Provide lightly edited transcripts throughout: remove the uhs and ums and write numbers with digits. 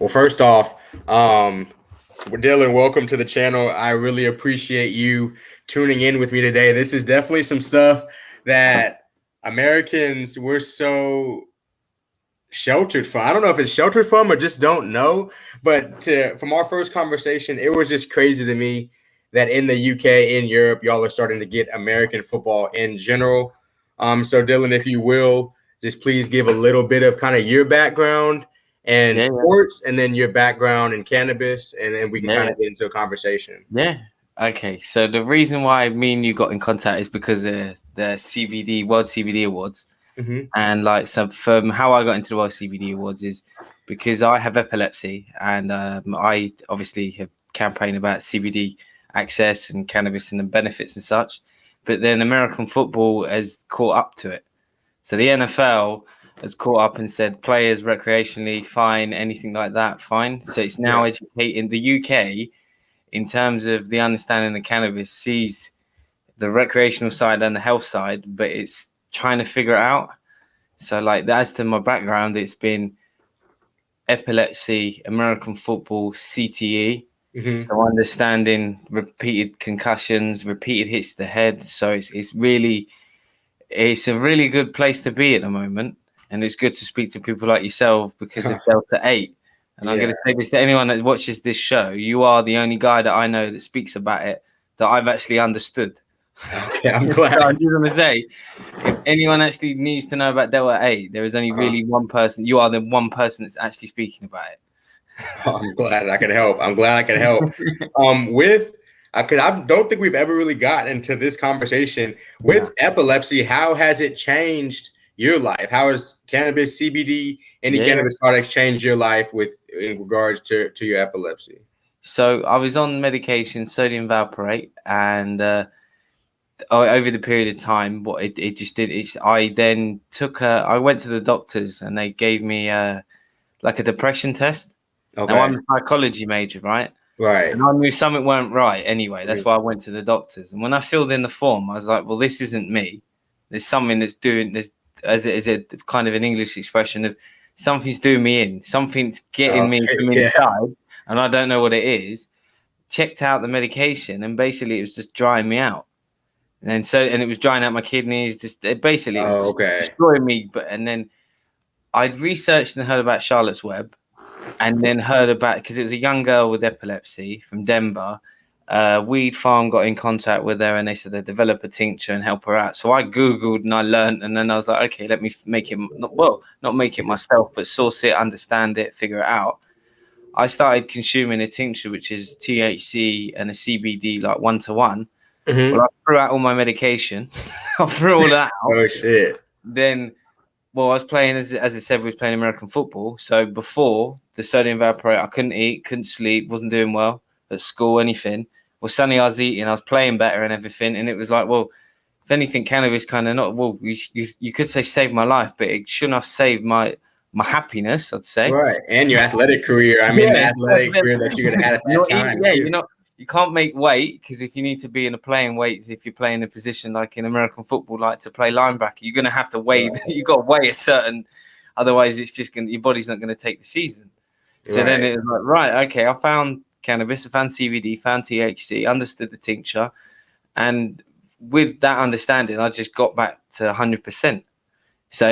Well, first off, Dylan, welcome to the channel. I really appreciate you tuning in with me today. This is definitely some stuff that Americans we're so sheltered from. I don't know if it's sheltered from or just don't know. But from our first conversation, it was just crazy to me that in the UK, in Europe, y'all are starting to get American football in general. So Dylan, if you will, just please give a little bit of kind of your background and sports, and then your background in cannabis, and then we can kind of get into a conversation. Yeah. Okay. So the reason why me and you got in contact is because the CBD World CBD Awards, and like so from how I got into the World CBD Awards is because I have epilepsy, and I obviously have campaigned about CBD access and cannabis and the benefits and such, but then American football has caught up to it. So the NFL has caught up and said players recreationally fine, anything like that fine. So it's now educating the UK in terms of the understanding of cannabis, sees the recreational side and the health side, but it's trying to figure it out. So like as to my background, it's been epilepsy, American football, CTE. So understanding repeated concussions, repeated hits to the head. So it's a really good place to be at the moment. And it's good to speak to people like yourself because of Delta 8. And I'm going to say this to anyone that watches this show. You are the only guy that I know that speaks about it that I've actually understood. Okay, I'm glad. I'm just going to say, if anyone actually needs to know about Delta 8, there is only really one person. You are the one person that's actually speaking about it. I'm glad I could help. I'm glad I could help. Because I don't think we've ever really gotten into this conversation with epilepsy. How has it changed your life? How has cannabis, CBD, any cannabis products changed your life in regards to your epilepsy? So I was on medication, sodium valproate, and over the period of time, what it just did is I then I went to the doctors and they gave me like a depression test. Okay. Now I'm a psychology major, right? Right. And I knew something weren't right anyway. That's why I went to the doctors. And when I filled in the form, I was like, well, this isn't me. There's something that's doing this as a kind of an English expression of something's doing me in, something's getting me from inside, and I don't know what it is. Checked out the medication, and basically it was just drying me out. And it was drying out my kidneys. It was destroying me. And then I researched and heard about Charlotte's Web, and then heard about, because it was a young girl with epilepsy from Denver. Weed Farm got in contact with her, and they said they'd develop a tincture and help her out. So I Googled and I learned, and then I was like, okay, let me make it, not make it myself, but source it, understand it, figure it out. I started consuming a tincture, which is THC and a CBD, like 1-to-1. Well, I threw out all my medication. I threw all that out. Oh, shit. Then, I was playing, as I said, we was playing American football. So before the sodium valproate, I couldn't eat, couldn't sleep, wasn't doing well at school, anything. Well, suddenly I was eating, I was playing better and everything. And it was like, well, if anything, cannabis kind of not, well, you could say saved my life, but it shouldn't have saved my happiness, I'd say. Right. And your athletic career. I mean, the athletic career that you're going to have at that time. You can't make weight, because if you need to be in a playing weight, if you're playing a position like in American football, like to play linebacker, you're going to have to weigh. Right. You've got to weigh a certain. Otherwise, it's just your body's not going to take the season. So then it was like, right, okay, I found cannabis, I found CBD, found THC, understood the tincture, and with that understanding, I just got back to 100%. So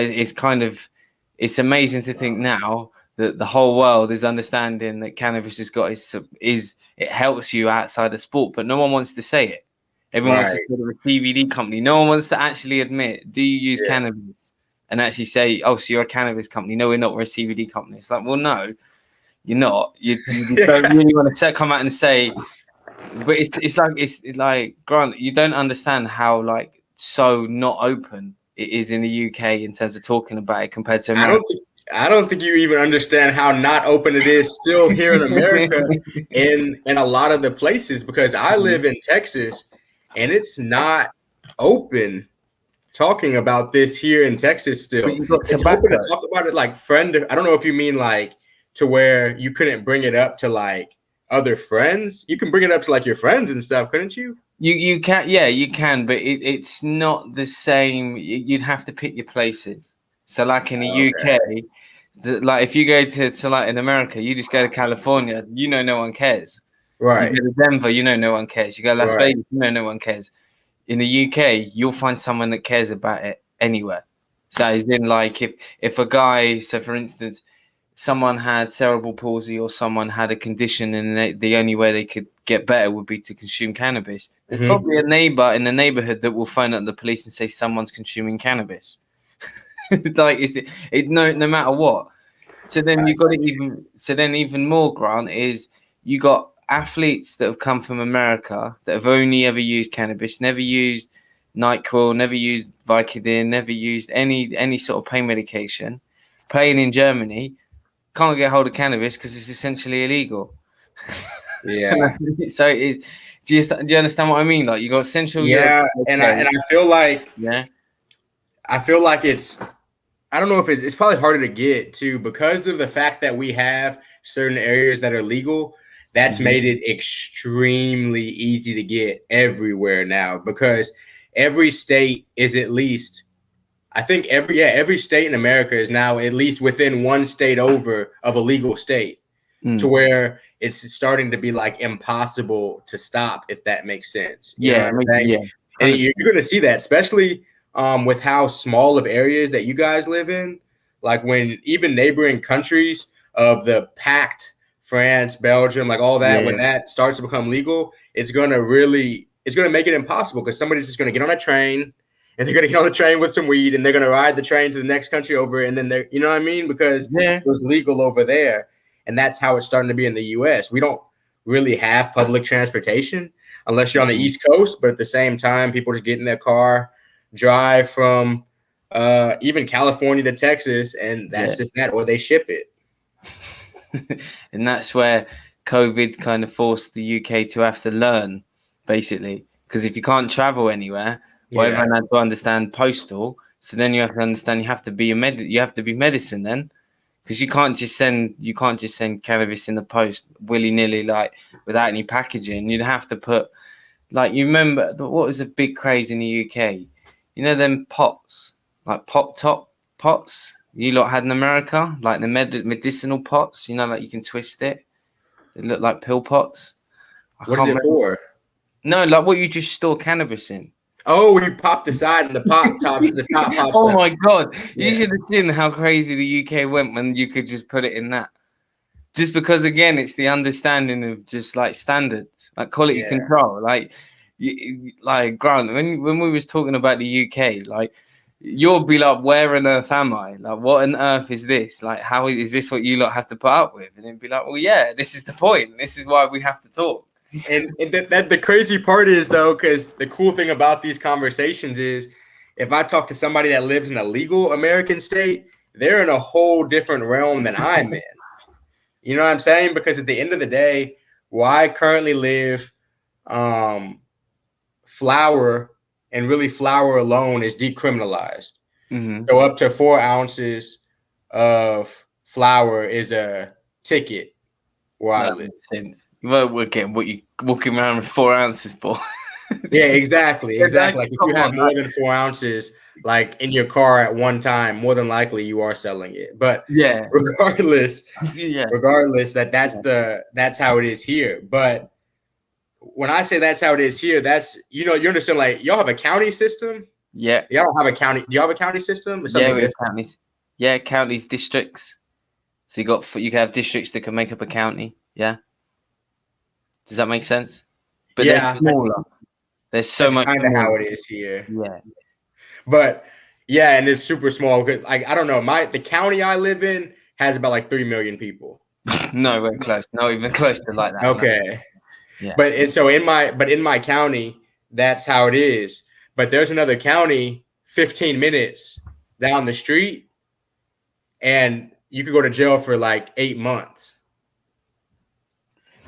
it's amazing to think now that the whole world is understanding that cannabis has got it helps you outside of sport, but no one wants to say it. Everyone wants to say to a CBD company. No one wants to actually admit, do you use cannabis? And actually say, oh, so you're a cannabis company. No, we're not. We're a CBD company. It's like, well, no, you're not. You don't really want to come out and say, but it's like, Grant, you don't understand how like so not open it is in the UK in terms of talking about it compared to America. I don't think you even understand how not open it is still here in America in a lot of the places, because I live in Texas and it's not open talking about this here in Texas still. It's open to talk about it like friend. I don't know if you mean like to where you couldn't bring it up to like other friends. You can bring it up to like your friends and stuff, couldn't you? You can, yeah, you can, but it's not the same. You'd have to pick your places. So like in the UK, Like if you go to like in America, you just go to California, no one cares. You Right. go to Denver, no one cares. You go to Las Right. Vegas, no one cares. In the UK, you'll find someone that cares about it anywhere. So as in like if a guy, so for instance, someone had cerebral palsy or someone had a condition and the only way they could get better would be to consume cannabis. There's probably a neighbor in the neighborhood that will phone up the police and say someone's consuming cannabis. Like no matter what. So then you got it even. So then even more, Grant, is you got athletes that have come from America that have only ever used cannabis, never used NyQuil, never used Vicodin, never used any sort of pain medication, playing in Germany, can't get hold of cannabis because it's essentially illegal. Yeah. So it is. Do you understand what I mean? Like you got Central Europe. And I feel like it's, I don't know if it's probably harder to get to because of the fact that we have certain areas that are legal. That's made it extremely easy to get everywhere now because every state is at least, I think every state in America is now at least within one state over of a legal state to where it's starting to be like impossible to stop, if that makes sense. You know what I'm saying? And you're going to see that, especially with how small of areas that you guys live in. Like when even neighboring countries of the pact, France, Belgium, like all that, when that starts to become legal, it's going to make it impossible because somebody's just going to get on a train and they're going to get on the train with some weed and they're going to ride the train to the next country over. And then you know what I mean? Because it was legal over there. And that's how it's starting to be in the US. We don't really have public transportation unless you're on the East Coast. But at the same time, people just get in their car, drive from even California to Texas, and that's just that, or they ship it. And that's where COVID's kind of forced the UK to have to learn, basically. Because if you can't travel anywhere, everyone had to understand postal. So then you have to understand you have to be medicine then. Because you can't just send cannabis in the post willy-nilly, like without any packaging. You'd have to put, like, you remember what was a big craze in the UK? You know them pots, like pop top pots you lot had in America, like the medicinal pots. Like you can twist it. They look like pill pots. What is it for? No, like what you just store cannabis in. Oh, you pop the side and the top pops Oh up. my God. You should have seen how crazy the UK went when you could just put it in that. Just because, again, it's the understanding of just like standards, like quality control. Like Grant, when we was talking about the UK, like you'll be like, where on earth am I? Like, what on earth is this? Like, how is this what you lot have to put up with? And it'd be like, well, yeah, this is the point. This is why we have to talk. And that the crazy part is, though, because the cool thing about these conversations is if I talk to somebody that lives in a legal American state, they're in a whole different realm than I'm in. You know what I'm saying? Because at the end of the day, where I currently live, flour and really flour alone is decriminalized. So up to 4 ounces of flour is a ticket where I live. Sense. You won't get what you walking around with 4 ounces for. Yeah, exactly. Like if you have more than 4 ounces, like in your car at one time, more than likely you are selling it. But regardless, that's how it is here. But when I say that's how it is here, that's you understand. Like y'all have a county system. Yeah, y'all don't have a county. Do you have a county system? We have counties. Yeah, counties, districts. So you can have districts that can make up a county. Yeah. Does that make sense? But they're smaller. There's so much kind of how it is here. Yeah. But and it's super small. Like I don't know, the county I live in has about like 3 million people. Not even close to like that. Okay. No. Yeah. But in my county, that's how it is. But there's another county 15 minutes down the street, and you could go to jail for like 8 months.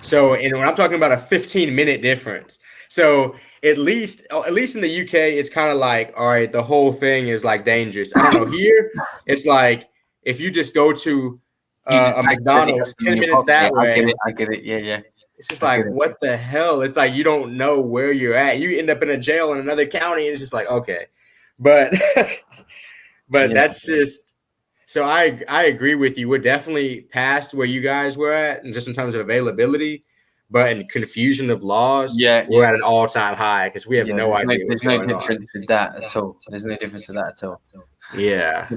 So, and when I'm talking about a 15-minute difference, so at least in the UK, it's kind of like, all right, the whole thing is like dangerous. I don't know. Here, it's like if you just go to a McDonald's 10 minutes that way. I get it. Yeah. It's just like, what the hell? It's like you don't know where you're at. You end up in a jail in another county, and it's just like, okay. But that's just So I agree with you. We're definitely past where you guys were at, and just in terms of availability, but in confusion of laws, Yeah, we're at an all-time high because we have yeah. no idea what's There's no going on. difference with that at all. There's no difference to that at all. Yeah,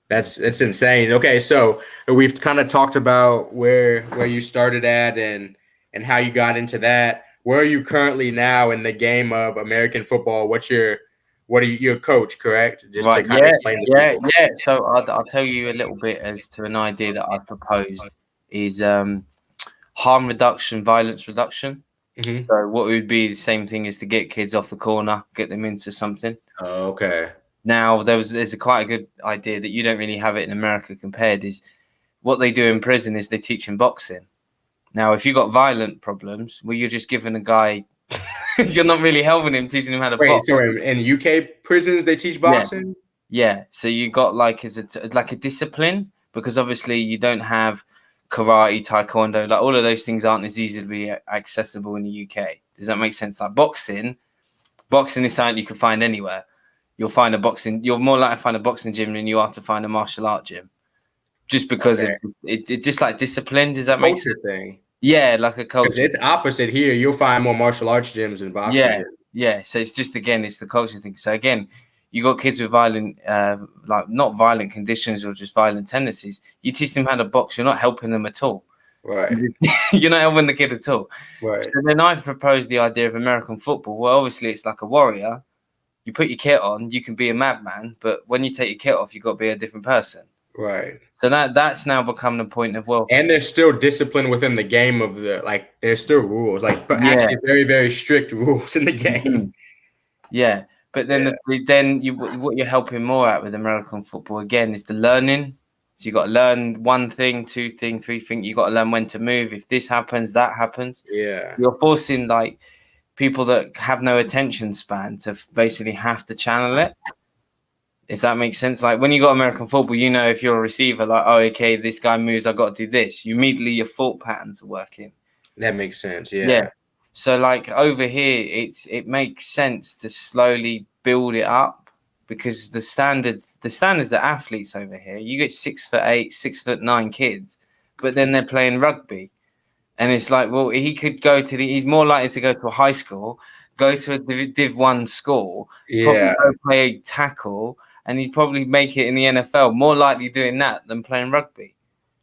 that's insane. Okay, so we've kind of talked about where you started at and how you got into that. Where are you currently now in the game of American football? What are you? You're a coach, correct? Just to Right. kind of explain to people. Yeah. So I'll tell you a little bit as to an idea that I've proposed is harm reduction, violence reduction. Mm-hmm. So what would be the same thing as to get kids off the corner, get them into something. Oh, okay. Now there's a quite a good idea that you don't really have it in America compared is what they do in prison is they teach in boxing. Now if you got violent problems, well you're just giving a guy you're not really helping him, teaching him how to Wait, box. so in UK prisons they teach boxing? Yeah. So you got like like a discipline because obviously you don't have karate, taekwondo, like all of those things aren't as easily accessible in the UK. Does that make sense? Like boxing is something you can find anywhere. You're more likely to find a boxing gym than you are to find a martial art gym. Just because it just like discipline. Does that make sense? Thing. Yeah, like a culture. It's opposite here. You'll find more martial arts gyms than boxing gyms. Yeah. So it's just it's the culture thing. So again, you got kids with violent, like not violent conditions or just violent tendencies. You teach them how to box. You're not helping them at all. Right. You're not helping the kid at all. Right. So then I've proposed the idea of American football. Well, obviously it's like a warrior. You put your kit on, you can be a madman, but when you take your kit off, you've got to be a different person. Right. So that's now become the point of and there's still discipline within the game of there's still rules, but actually very, very strict rules in the game. Mm-hmm. Yeah. But then what you're helping more at with American football again is the learning. So you got to learn one thing, two thing, three thing. You got to learn when to move. If this happens, that happens. Yeah. You're forcing like people that have no attention span to basically have to channel it. If that makes sense. Like when you got American football, you know, if you're a receiver, like, oh, okay, this guy moves, I got to do this. You immediately your thought patterns are working. That makes sense. Yeah. So like over here, it makes sense to slowly build it up because the standards of athletes over here, you get 6'8", 6'9" kids, but then they're playing rugby. And it's like, well, he could go to he's more likely to go to a high school, go to a Div 1 school, probably go play tackle, and he'd probably make it in the NFL, more likely doing that than playing rugby.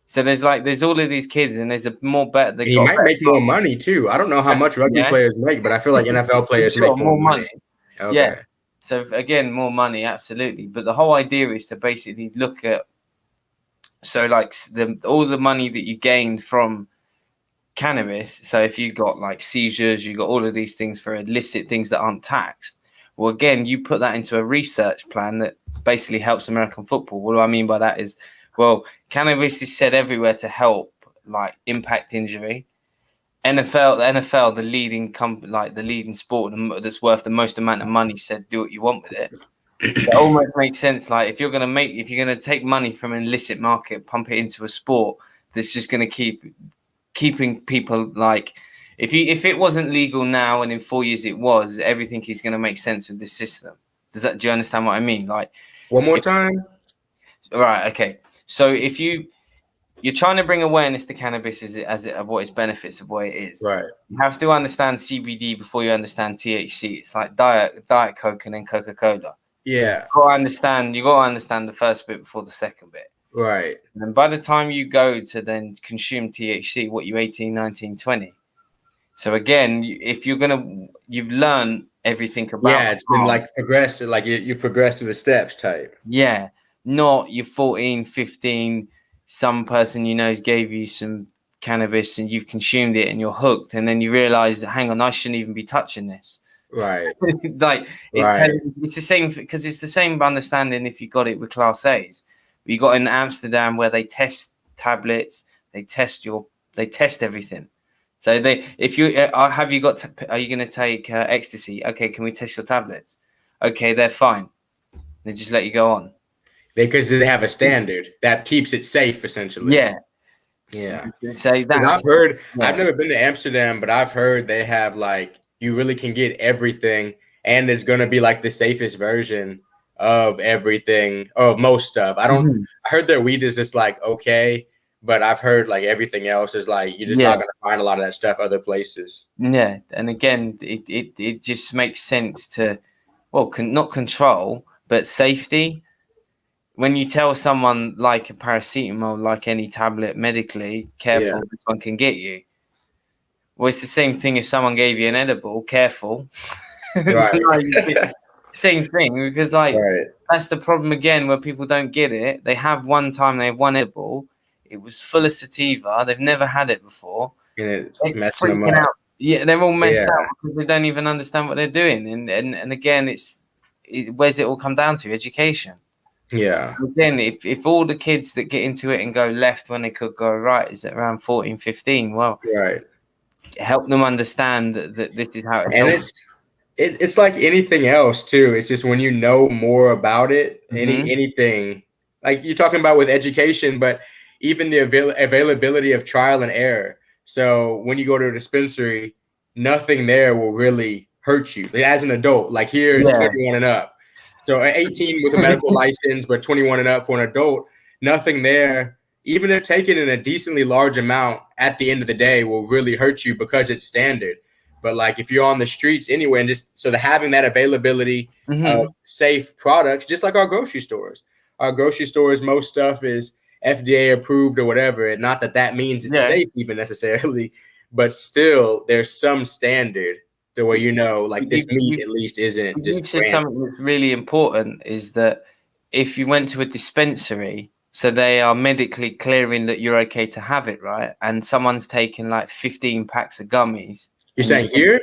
So there's all of these kids, and there's a more better. He might make more money too. I don't know how much rugby players make, but I feel like NFL players make more money. Okay. Yeah. So again, more money, absolutely. But the whole idea is to basically look at all the money that you gained from cannabis. So if you got like seizures, you got all of these things for illicit things that aren't taxed. Well, again, you put that into a research plan that basically helps American football. What do I mean by that is, well, cannabis is said everywhere to help like impact injury. The NFL, the leading sport that's worth the most amount of money, said do what you want with it. It almost makes sense. Like if you're gonna take money from an illicit market, pump it into a sport that's just gonna keeping people like if it wasn't legal now and in 4 years it was, everything is gonna make sense with this system. Do you understand what I mean? Like one more time. Right. Okay. So if you're trying to bring awareness to cannabis of what its benefits of what it is. Right. You have to understand CBD before you understand THC. It's like Diet Coke and then Coca-Cola. Yeah. You got to understand the first bit before the second bit. Right. And then by the time you go to then consume THC, what you 18, 19, 20. So again, if you've learned everything about. Yeah, it's been like progressive, like you've progressed through the steps type. Yeah. Not you're 14, 15, some person you know gave you some cannabis and you've consumed it and you're hooked, and then you realize, hang on, I shouldn't even be touching this. Right. It's the same because it's the same understanding if you got it with Class A's. You got in Amsterdam where they test tablets, they test everything. So are you going to take ecstasy? Okay, can we test your tablets? Okay, they're fine. They just let you go on. Because they have a standard that keeps it safe, essentially. Yeah. So I've heard. Yeah. I've never been to Amsterdam, but I've heard they have you really can get everything, and it's going to be like the safest version of everything, or most stuff. I don't. Mhm. I heard their weed is just like okay, but I've heard like everything else is like you're just Yeah. not gonna find a lot of that stuff other places. Yeah, and again, it just makes sense to, well, not control, but safety. When you tell someone like a paracetamol, like any tablet medically, careful, Yeah. this one can get you. Well, it's the same thing if someone gave you an edible, careful. Right. Like, same thing, because like Right. that's the problem again where people don't get it. They have one time, they have one edible, it was full of sativa, they've never had it before. And it's They're messing them freaking up. out. Yeah, they're all messed Yeah. up because they don't even understand what they're doing. And again, where's it all come down to? Education. Yeah. Again, if all the kids that get into it and go left when they could go right is at around 14, 15, well, Right. help them understand that this is how it And helps. it's like anything else too. It's just when you know more about it, Mhm. anything like you're talking about with education, but even the availability of trial and error. So when you go to a dispensary, nothing there will really hurt you as an adult. Like here, it's Yeah. 21 and up. So 18 with a medical license, but 21 and up for an adult, nothing there, even if taken in a decently large amount at the end of the day, will really hurt you because it's standard. But like if you're on the streets anyway, and just so having that availability of Mhm. safe products, just like our grocery stores, most stuff is FDA approved or whatever. And not that that means it's Yeah. safe even necessarily, but still there's some standard the way you know, like this meat at least isn't You just said random. something that's really important is that if you went to a dispensary, so they are medically clearing that you're okay to have it, right? And someone's taking like 15 packs of gummies. You're and saying here?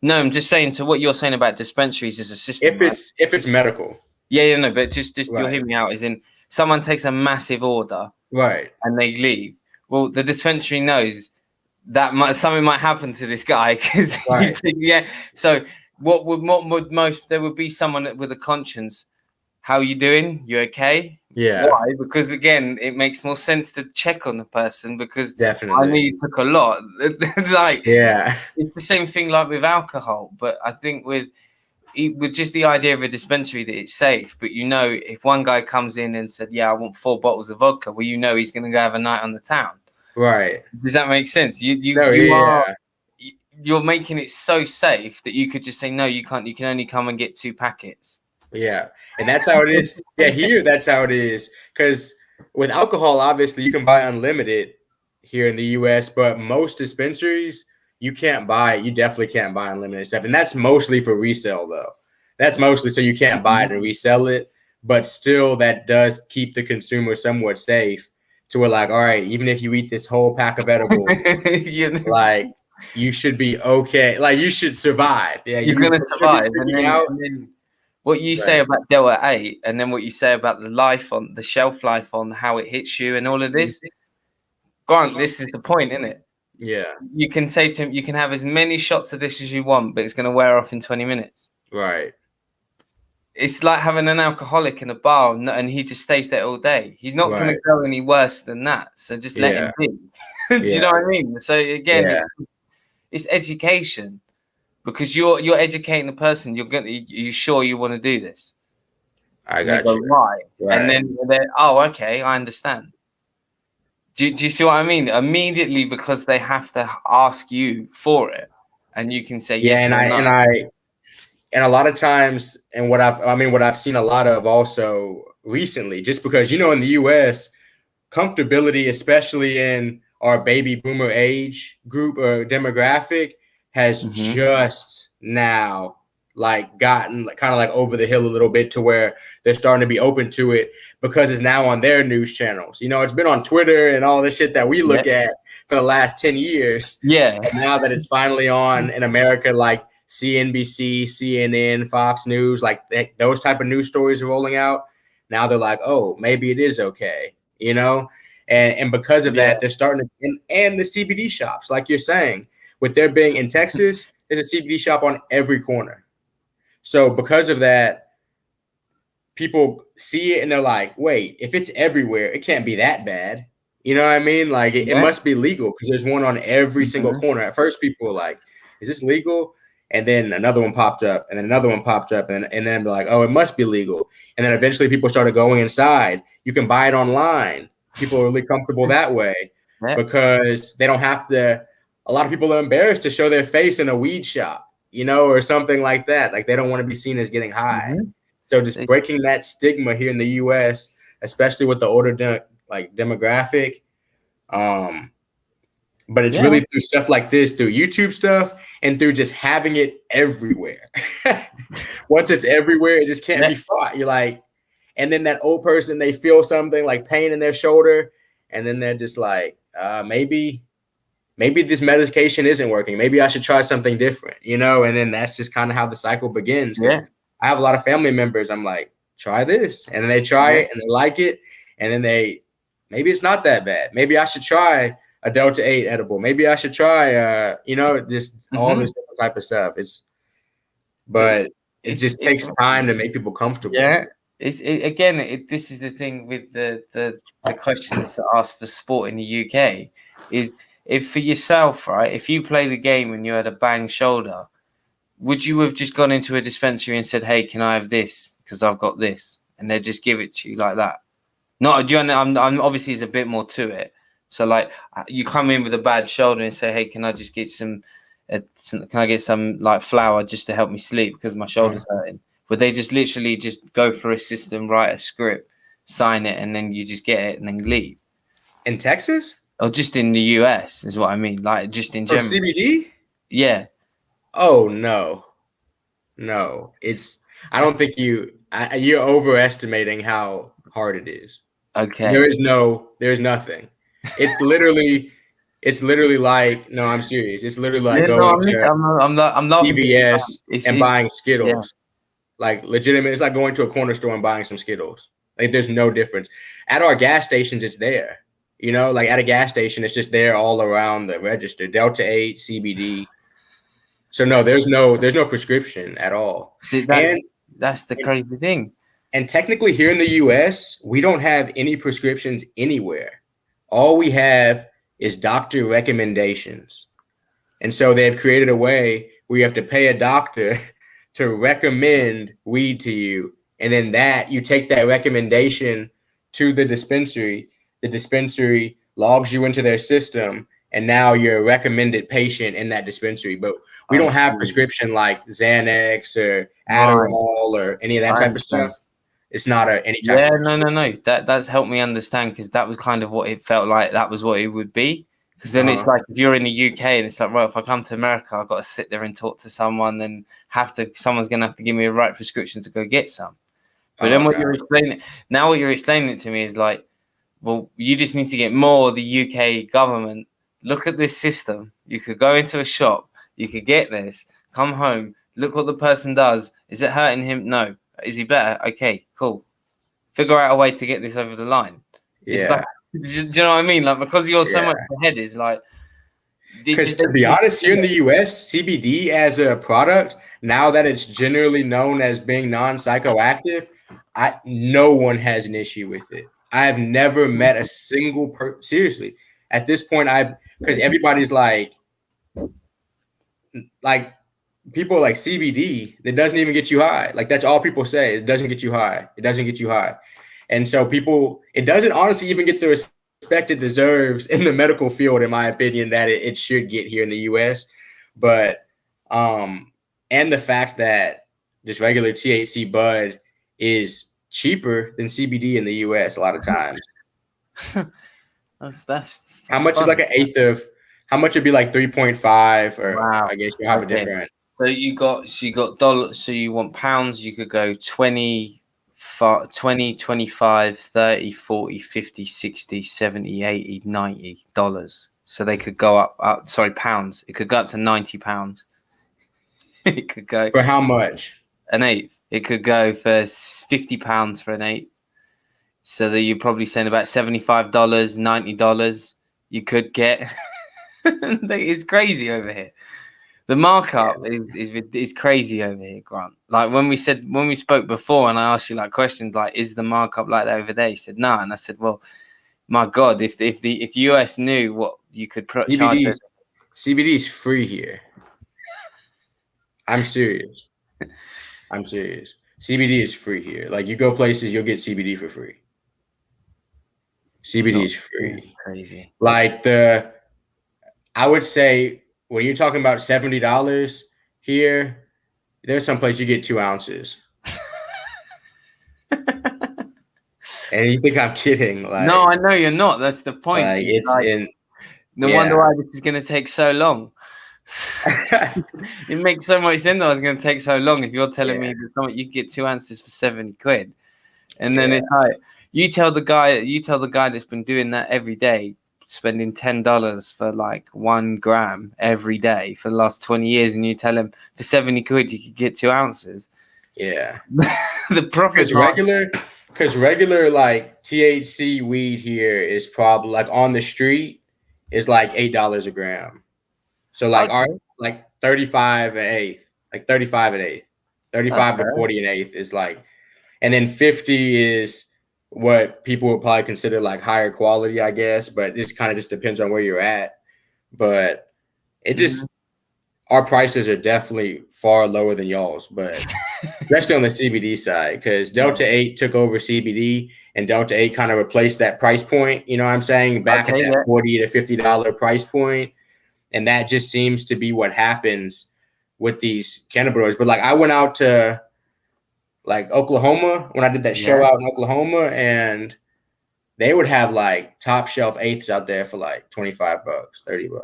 No, I'm just saying to what you're saying about dispensaries as a system, If right? it's medical. Yeah, no, but just you'll Right. hear me out. As in, someone takes a massive order Right. and they leave. Well, the dispensary knows that something might happen to this guy because Right. yeah. So what would most there would be someone with a conscience. How you doing? You okay? Yeah. Why? Because again, it makes more sense to check on the person because I Definitely. knew you took a lot. Like Yeah. it's the same thing like with alcohol, but I think with just the idea of a dispensary that it's safe, but you know, if one guy comes in and said, "Yeah, I want 4 bottles of vodka," well, you know he's going to go have a night on the town. Right. Does that make sense? No, yeah. You're making it so safe that you could just say, "No, you can't. You can only come and get 2 packets." Yeah. And that's how it is. Yeah, here that's how it is. Because with alcohol, obviously you can buy unlimited here in the US, but most dispensaries you can't buy. You definitely can't buy unlimited stuff. And that's mostly for resale though. That's mostly so you can't buy it and resell it. But still that does keep the consumer somewhat safe to where like, all right, even if you eat this whole pack of edibles, like you should be okay. Like you should survive. Yeah, You're gonna survive. And then what you say about Delta 8 and then what you say about the shelf life on how it hits you and all of this. Grant, this is the point, isn't it? Yeah. You can say to him, you can have as many shots of this as you want, but it's going to wear off in 20 minutes. Right. It's like having an alcoholic in a bar and he just stays there all day. He's not going to go any worse than that. So just let him be. Do you know what I mean? So again, it's education. Because you're educating the person, you sure you want to do this? I got you. Why? And then they're, oh, okay, I understand. Do you see what I mean? Immediately because they have to ask you for it, and you can say yes or no. And a lot of times, and what I've seen a lot of also recently, just because in the US, comfortability, especially in our baby boomer age group or demographic, has just now gotten kind of over the hill a little bit to where they're starting to be open to it because it's now on their news channels. It's been on Twitter and all this shit that we look at for the last 10 years. Yeah. And now that it's finally on in America, like CNBC, CNN, Fox News, those type of news stories are rolling out. Now they're like, oh, maybe it is okay, And because of that, they're starting to, and the CBD shops, like you're saying, with there being in Texas, there's a CBD shop on every corner. So because of that, people see it and they're like, wait, if it's everywhere, it can't be that bad. You know what I mean? It must be legal because there's one on every single corner. At first, people were like, is this legal? and then another one popped up, and then another one popped up, and then they're like, oh, it must be legal. And then eventually people started going inside. You can buy it online. People are really comfortable that way because they don't have to. A lot of people are embarrassed to show their face in a weed shop, or something like that. Like they don't want to be seen as getting high. Mm-hmm. So just breaking that stigma here in the U.S., especially with the older demographic. But it's really through stuff like this, through YouTube stuff, and through just having it everywhere. Once it's everywhere, it just can't be fought. You're like, and then that old person, they feel something like pain in their shoulder, and then they're just like, maybe this medication isn't working. Maybe I should try something different, And then that's just kind of how the cycle begins. Yeah. I have a lot of family members. I'm like, try this, and then they try it and they like it, and then maybe it's not that bad. Maybe I should try a Delta 8 edible. Maybe I should try, just all this different type of stuff. It just takes time to make people comfortable. Yeah. This is the thing with the questions to ask for sport in the UK is if for yourself, right, if you play the game and you had a bang shoulder, would you have just gone into a dispensary and said, hey, can I have this? Because I've got this. And they'd just give it to you like that. I'm obviously there's a bit more to it. So like you come in with a bad shoulder and say, hey, can I just get some like flour just to help me sleep because my shoulder's hurting? Would they just literally just go through a system, write a script, sign it, and then you just get it and then leave? In Texas? Or just in the US is what I mean. Like just in general. CBD? Yeah. Oh no. I don't think you're overestimating how hard it is. Okay. There's nothing. It's literally like, no, I'm serious. It's literally like going to CVS and buying Skittles. Yeah. Like legitimate, it's like going to a corner store and buying some Skittles. Like there's no difference. At our gas stations, it's there. Like at a gas station, it's just there all around the register. Delta 8, CBD. So no, there's no prescription at all. See, that's the crazy thing. And technically here in the US, we don't have any prescriptions anywhere. All we have is doctor recommendations. And so they've created a way where you have to pay a doctor to recommend weed to you. And then you take that recommendation to the dispensary. The dispensary logs you into their system. And now you're a recommended patient in that dispensary. But we don't have prescription like Xanax or Adderall or any of that type of stuff. It's not any type of no. That's helped me understand because that was kind of what it felt like. That was what it would be. Because then it's like if you're in the UK and it's like, well, if I come to America, I've got to sit there and talk to someone and someone's going to have to give me a right prescription to go get some. But then what you're explaining it to me is like, well, you just need to get more of the UK government. Look at this system. You could go into a shop. You could get this. Come home. Look what the person does. Is it hurting him? No. Is he better? Okay, cool. Figure out a way to get this over the line. Yeah. It's like, do you know what I mean? Like because you're so much ahead is like. Because to be honest, here in the US, CBD as a product, now that it's generally known as being non-psychoactive, no one has an issue with it. I have never met a single person. Seriously, at this point, because everybody's like people like CBD that doesn't even get you high. Like that's all people say. It doesn't get you high. It doesn't get you high. And so it doesn't honestly even get the respect it deserves in the medical field, in my opinion, that it should get here in the US. But, and the fact that just regular THC bud is cheaper than CBD in the US a lot of times. that's how much fun. Is like an eighth of, how much would be like 3.5 or wow. I guess you have a different. So you got dollars. So you want pounds, you could go 20, 25, 30, 40, 50, 60, 70, 80, 90 dollars. So they could go up, pounds. It could go up to 90 pounds. It could go for how much? An eighth. It could go for 50 pounds for an eighth. So that you're probably saying about $75, $90 you could get. It's crazy over here. The markup is crazy over here, Grant. Like when we spoke before, and I asked you like questions like, "Is the markup like that over there?" He said, "No," and I said, "Well, my God, if US knew what you could charge." CBD is free here. I'm serious. I'm serious. CBD is free here. Like you go places, you'll get CBD for free. It's CBD not is free. crazy. Like I would say when you're talking about $70 here, there's some place you get 2 ounces. And you think I'm kidding? Like, No, I know you're not. That's the point. like it's Like, in. no Yeah. wonder why this is going to take so long. It makes so much sense that it's going to take so long if you're telling me that you get 2 ounces for 70 quid. And then it's like, you tell the guy that's been doing that every day, spending $10 for like 1 gram every day for the last 20 years, and you tell him for 70 quid you could get 2 ounces. Yeah. The profit Because regular like THC weed here is probably like on the street is like $8 a gram. So like like 35 an eighth, like 35 an eighth, 35 to 40 an eighth is like, and then 50 is what people would probably consider like higher quality, I guess. But it kind of just depends on where you're at. But it just our prices are definitely far lower than y'all's, but especially on the CBD side, because Delta 8 took over CBD and Delta 8 kind of replaced that price point. You know what I'm saying? Back at that $40 to $50 price point. And that just seems to be what happens with these cannabis. But like I went out to like Oklahoma when I did that show out in Oklahoma, and they would have like top shelf eighths out there for like $25, $30.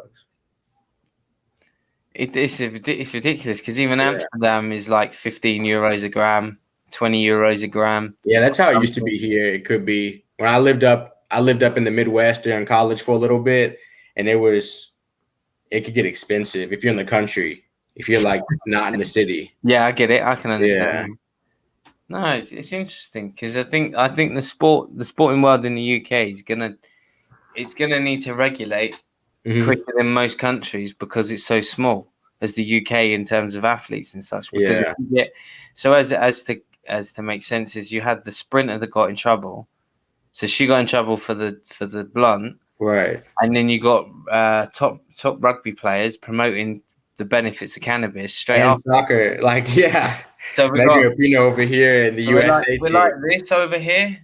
It's ridiculous because even Amsterdam is like 15 euros a gram, 20 euros a gram. Yeah, that's how it used to be here. It could be when I lived up in the Midwest during college for a little bit, and it could get expensive if you're in the country, if you're like not in the city. Yeah, I get it. I can understand. Yeah. No, it's interesting because I think the sporting world in the UK is gonna need to regulate quicker than most countries because it's so small as the UK in terms of athletes and such. Because as to make sense is you had the sprinter that got in trouble, so she got in trouble for the blunt, right? And then you got top rugby players promoting the benefits of cannabis straight and after. Soccer, like So we got Rapinoe over here in the USA we're like this over here,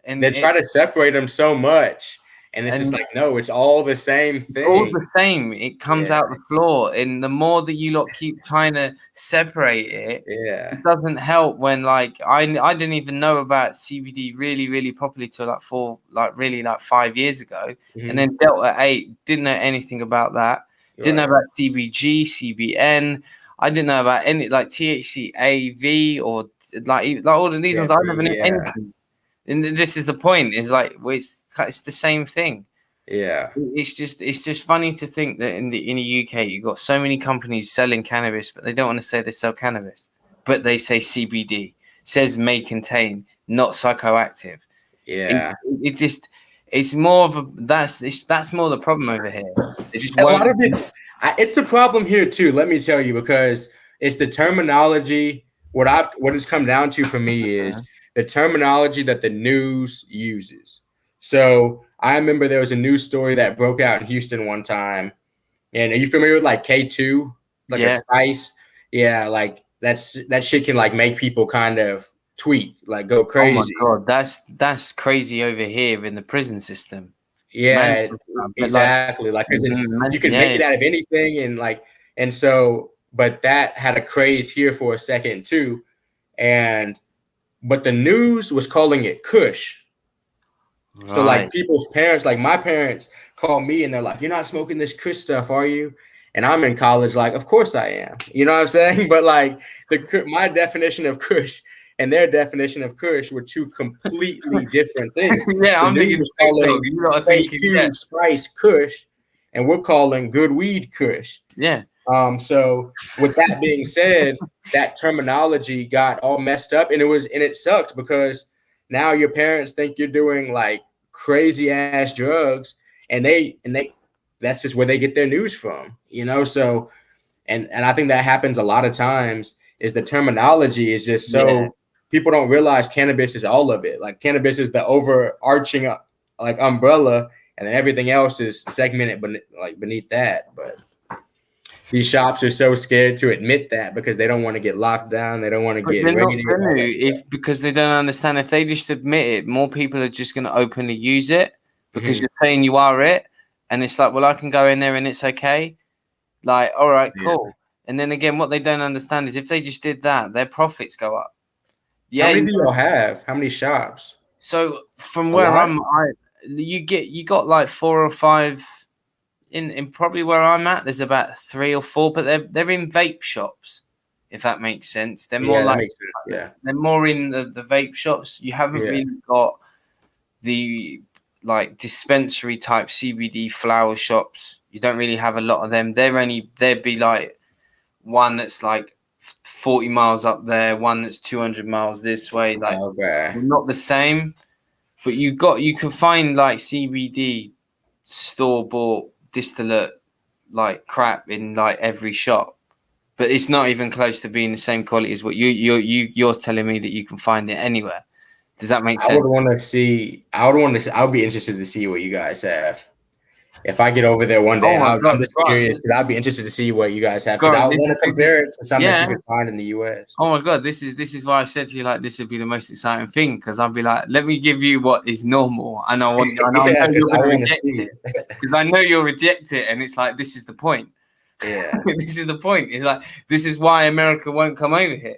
and they try to separate them so much. And it's just like, no, it's all the same thing. All the same. It comes out the floor. And the more that you lot keep trying to separate it, it doesn't help when like I didn't even know about CBD really, really properly till like 5 years ago. And then Delta 8, didn't know anything about that. Didn't know about CBG, CBN. I didn't know about any like THC AV or like all of these ones. I never knew anything. And this is the point. Is like it's the same thing. Yeah. It's just funny to think that in the UK you've got so many companies selling cannabis, but they don't want to say they sell cannabis, but they say CBD. Says may contain, not psychoactive. Yeah. It's more of a that's more the problem over here. A lot of it's a problem here too. Let me tell you, because it's the terminology. What it's come down to for me is the terminology that the news uses. So I remember there was a news story that broke out in Houston one time. And are you familiar with like K2? Like a spice? Yeah, like that shit can like make people kind of tweet, like go crazy. Oh my God, that's crazy over here in the prison system. Yeah, exactly. Like, cause you can make it out of anything, and so, but that had a craze here for a second too, but the news was calling it Kush. Right. So like people's parents, like my parents, call me and they're like, "You're not smoking this Kush stuff, are you?" And I'm in college, like, of course I am. You know what I'm saying? But like my definition of Kush and their definition of Kush were two completely different things. I'm thinking K2 spice Kush, and we're calling good weed Kush. Yeah. So with that being said, that terminology got all messed up, and it sucks because now your parents think you're doing like crazy ass drugs, and that's just where they get their news from, you know? So, and I think that happens a lot of times is the terminology is just so people don't realize cannabis is all of it. Like cannabis is the overarching like umbrella, and then everything else is segmented beneath that. But these shops are so scared to admit that because they don't want to get locked down. They don't want to But get they're not raided. going to if because they don't understand. If they just admit it, more people are just going to openly use it because Mhm. you're saying you are it, and it's like, well, I can go in there and it's okay. Like, all right, Yeah. cool. And then again, what they don't understand is if they just did that, their profits go up. How Yeah. many do y'all have? How many shops? So from A where lot? you got like 4 or 5 in probably where I'm at. There's about 3 or 4, but they're in vape shops, if that makes sense. They're more Yeah, that like makes sense. Yeah. they're more in the vape shops. You haven't Yeah. really got the like dispensary type CBD flower shops. You don't really have a lot of them. There'd be like one that's like 40 miles up there, one that's 200 miles this way. Like Okay. not the same, but you can find like CBD store bought distillate like crap in like every shop, but it's not even close to being the same quality as what you're telling me that you can find it anywhere. Does that make I sense? would want to see. I would be interested to see what you guys have. If I get over there one day, Oh my I'm god, just curious because I'd be interested to see what you guys have because I bro, want to compare it to something that you yeah. can find in the US. Oh my god, this is why I said to you like this would be the most exciting thing because I'd be like, let me give you what is normal, and I know Yeah, you're because I going to want to reject see it it. because I know you'll reject it, and it's like this is the point. Yeah. This is the point. It's like this is why America won't come over here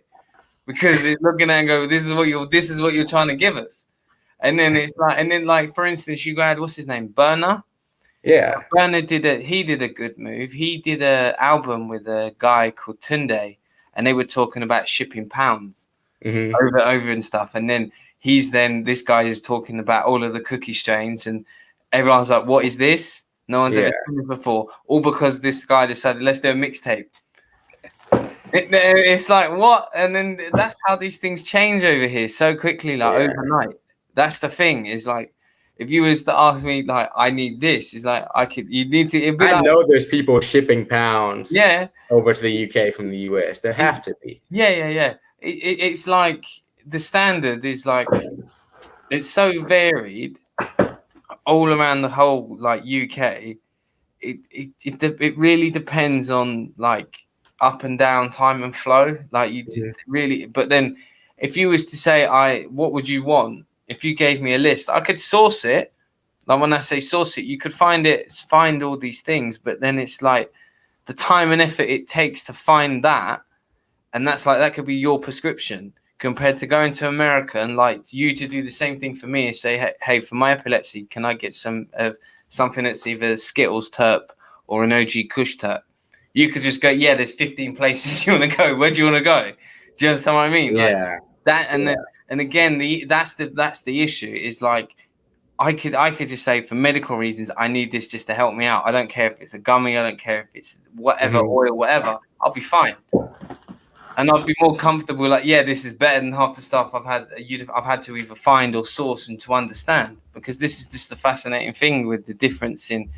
because it's looking at it and go, this is what you're trying to give us, and then it's like, and then like for instance, you had what's his name, Burner. Yeah. Burner did a good move. He did a album with a guy called Tunde, and they were talking about shipping pounds Hmm. over and stuff. And then this guy is talking about all of the cookie strains, and everyone's like, "What is this? No one's Yeah. ever seen it before." All because this guy decided, let's do a mixtape. It's like what? And then that's how these things change over here so quickly, like Yeah. overnight. That's the thing. Is like if you was to ask me, like, I need this, it's like I could. You need to. It'd be I like, know there's people shipping pounds yeah, over to the UK from the US. There and- have to be. yeah. It's like the standard is like it's so varied all around the whole like UK. It really depends on like up and down time and flow. Like Mhm. really, but then if you was to say, what would you want? If you gave me a list, I could source it. Like when I say source it, you could find all these things, but then it's like the time and effort it takes to find that, and that's like that could be your prescription compared to going to America and like you to do the same thing for me and say, hey, for my epilepsy, can I get some of something that's either Skittles terp or an OG Kush terp? You could just go, yeah, there's 15 places you want to go. Where do you want to go? Do you understand what I mean? Like Yeah. that, and Yeah. then, and again, that's the issue. Is like I could just say for medical reasons, I need this just to help me out. I don't care if it's a gummy, I don't care if it's whatever Mhm. oil, whatever. I'll be fine. And I'd be more comfortable. Like, yeah, this is better than half the stuff I've had to either find or source and to understand. Because this is just the fascinating thing with the difference in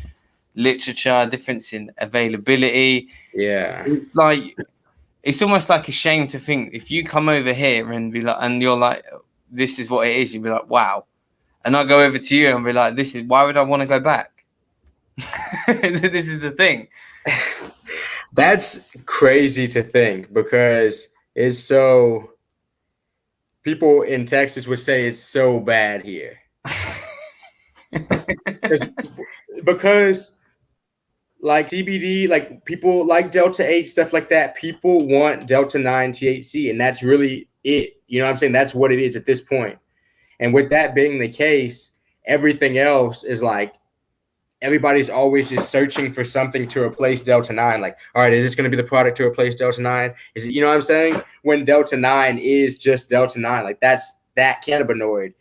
literature, difference in availability. Yeah. It's like it's almost like a shame to think if you come over here and be like, and you're like, this is what it is. You'd be like, wow. And I go over to you and be like, this is why would I want to go back? This is the thing. That's crazy to think because it's so. People in Texas would say it's so bad here. Because like CBD, like people like Delta 8, stuff like that. People want Delta 9 THC, and that's really it. You know what I'm saying? That's what it is at this point. And with that being the case, everything else is like everybody's always just searching for something to replace Delta 9. Like, all right, is this going to be the product to replace Delta 9? Is it, you know what I'm saying? When Delta 9 is just Delta 9, like that's that cannabinoid.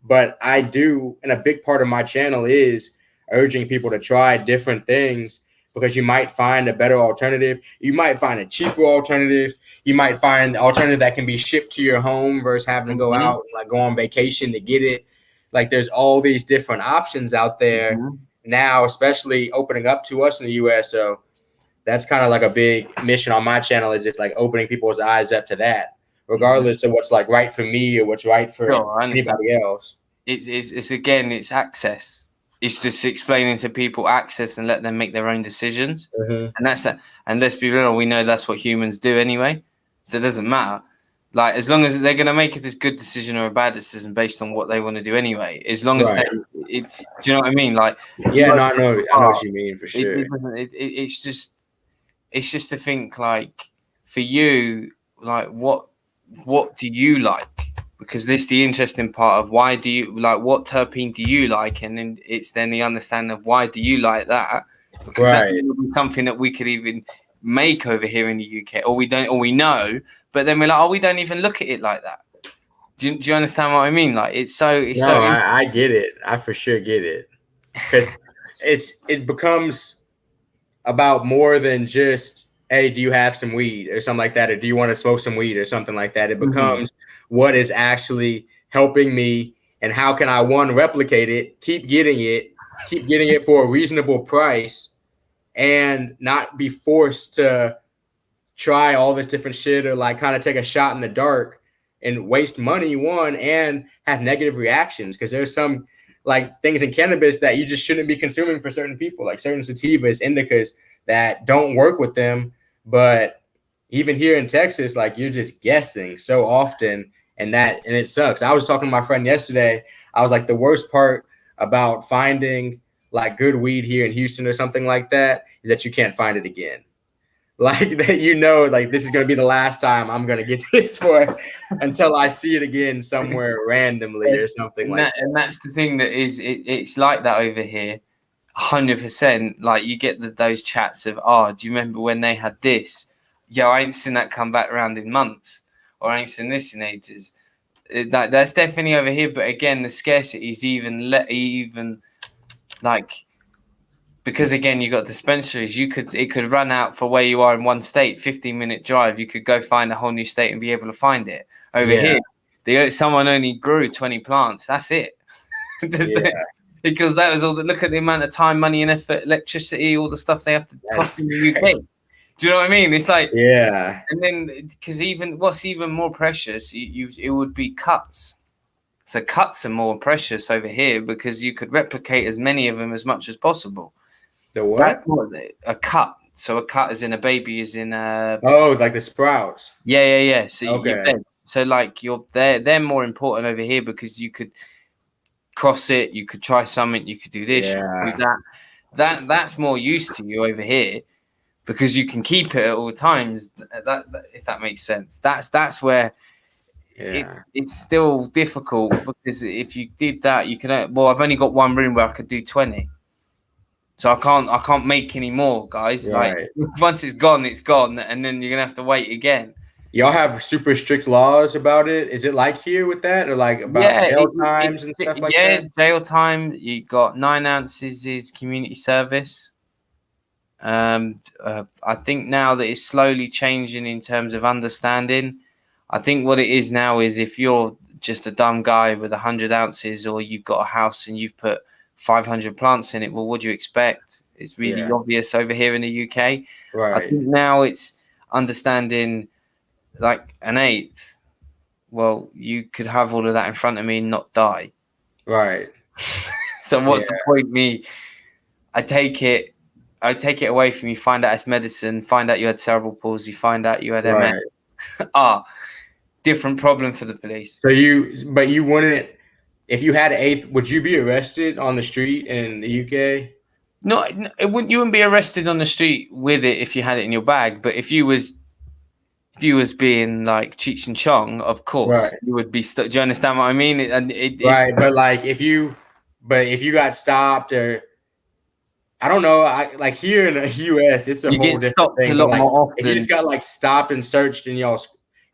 But I do, and a big part of my channel is urging people to try different things because you might find a better alternative. You might find a cheaper alternative. You might find the alternative that can be shipped to your home versus having to go out and like go on vacation to get it. Like there's all these different options out there now, especially opening up to us in the US. So that's kind of like a big mission on my channel is just like opening people's eyes up to that, regardless of what's like right for me or what's right for Sure, I understand. anybody else. It's again, it's access. It's just explaining to people access and let them make their own decisions. Mhm. And that's that. And let's be real, we know that's what humans do anyway. So it doesn't matter. Like, as long as they're going to make it as good decision or a bad decision based on what they want to do anyway, as long as Right. do you know what I mean? Like, Yeah, no, I know what you mean for sure. it's just to think, like, for you, like, what do you like? Because this is the interesting part of why do you like, what terpene do you like, and then it's then the understanding of why do you like that, because that would be something that we could even make over here in the UK, or we don't, or we know, but then we're like, oh, we don't even look at it like that. Do you understand what I mean? Like, I get it. I for sure get it, because it becomes about more than just, hey, do you have some weed or something like that, or do you want to smoke some weed or something like that. It becomes what is actually helping me, and how can I, one, replicate it, keep getting it for a reasonable price, and not be forced to try all this different shit, or like kind of take a shot in the dark and waste money, one, and have negative reactions, because there's some like things in cannabis that you just shouldn't be consuming for certain people, like certain sativas, indicas that don't work with them. But even here in Texas, like, you're just guessing so often, and it sucks. I was talking to my friend yesterday. I was like, the worst part about finding like good weed here in Houston or something like that is that you can't find it again. Like, that, like, this is going to be the last time I'm going to get this for until I see it again somewhere randomly or something like that. And that's the thing that is, it's like that over here. 100%. Like, you get those chats of, oh, do you remember when they had this? Yo, I ain't seen that come back around in months, or I ain't seen this in ages. That's definitely over here. But again, the scarcity is even like, because again, you got dispensaries. It could run out for where you are in one state, 15-minute drive. You could go find a whole new state and be able to find it. Over here, someone only grew 20 plants. That's it. Because that was all. Look at the amount of time, money, and effort, electricity, all the stuff they have to cost in the UK. Do you know what I mean? It's like, and then, because even what's even more precious, it would be cuts. So cuts are more precious over here because you could replicate as many of them as much as possible. The what? A cut. So a cut is in a baby is in a. Oh, like the sprouts. Yeah. So like they're more important over here because you could cross it, you could try something, you could do this, you could do that. That's more use to you over here because you can keep it at all times. That if that makes sense. That's where it's still difficult, because if you did that, you can. Well, I've only got one room where I could do 20, so I can't make any more, guys. Like, once it's gone, and then you're gonna have to wait again. Y'all have super strict laws about it. Is it like here with that, or like about jail times and stuff like that? Yeah, jail time. You got 9 ounces is community service. I think now that it's slowly changing in terms of understanding. I think what it is now is, if you're just a dumb guy with 100 ounces, or you've got a house and you've put 500 plants in it, well, what do you expect? It's really obvious over here in the UK. Right. I think now it's understanding. Like an eighth, well, you could have all of that in front of me and not die. Right. So what's the point? I take it away from you, find out it's medicine, find out you had cerebral palsy, find out you had MS. Different problem for the police. So you wouldn't, if you had an eighth, would you be arrested on the street in the UK? No, you wouldn't be arrested on the street with it if you had it in your bag. But if you was being like Cheech and Chong, of course, you would be. Do you understand what I mean? But like if you got stopped, or I don't know, like here in the US, it's a whole different thing. A lot more often. If you just got like stopped and searched, and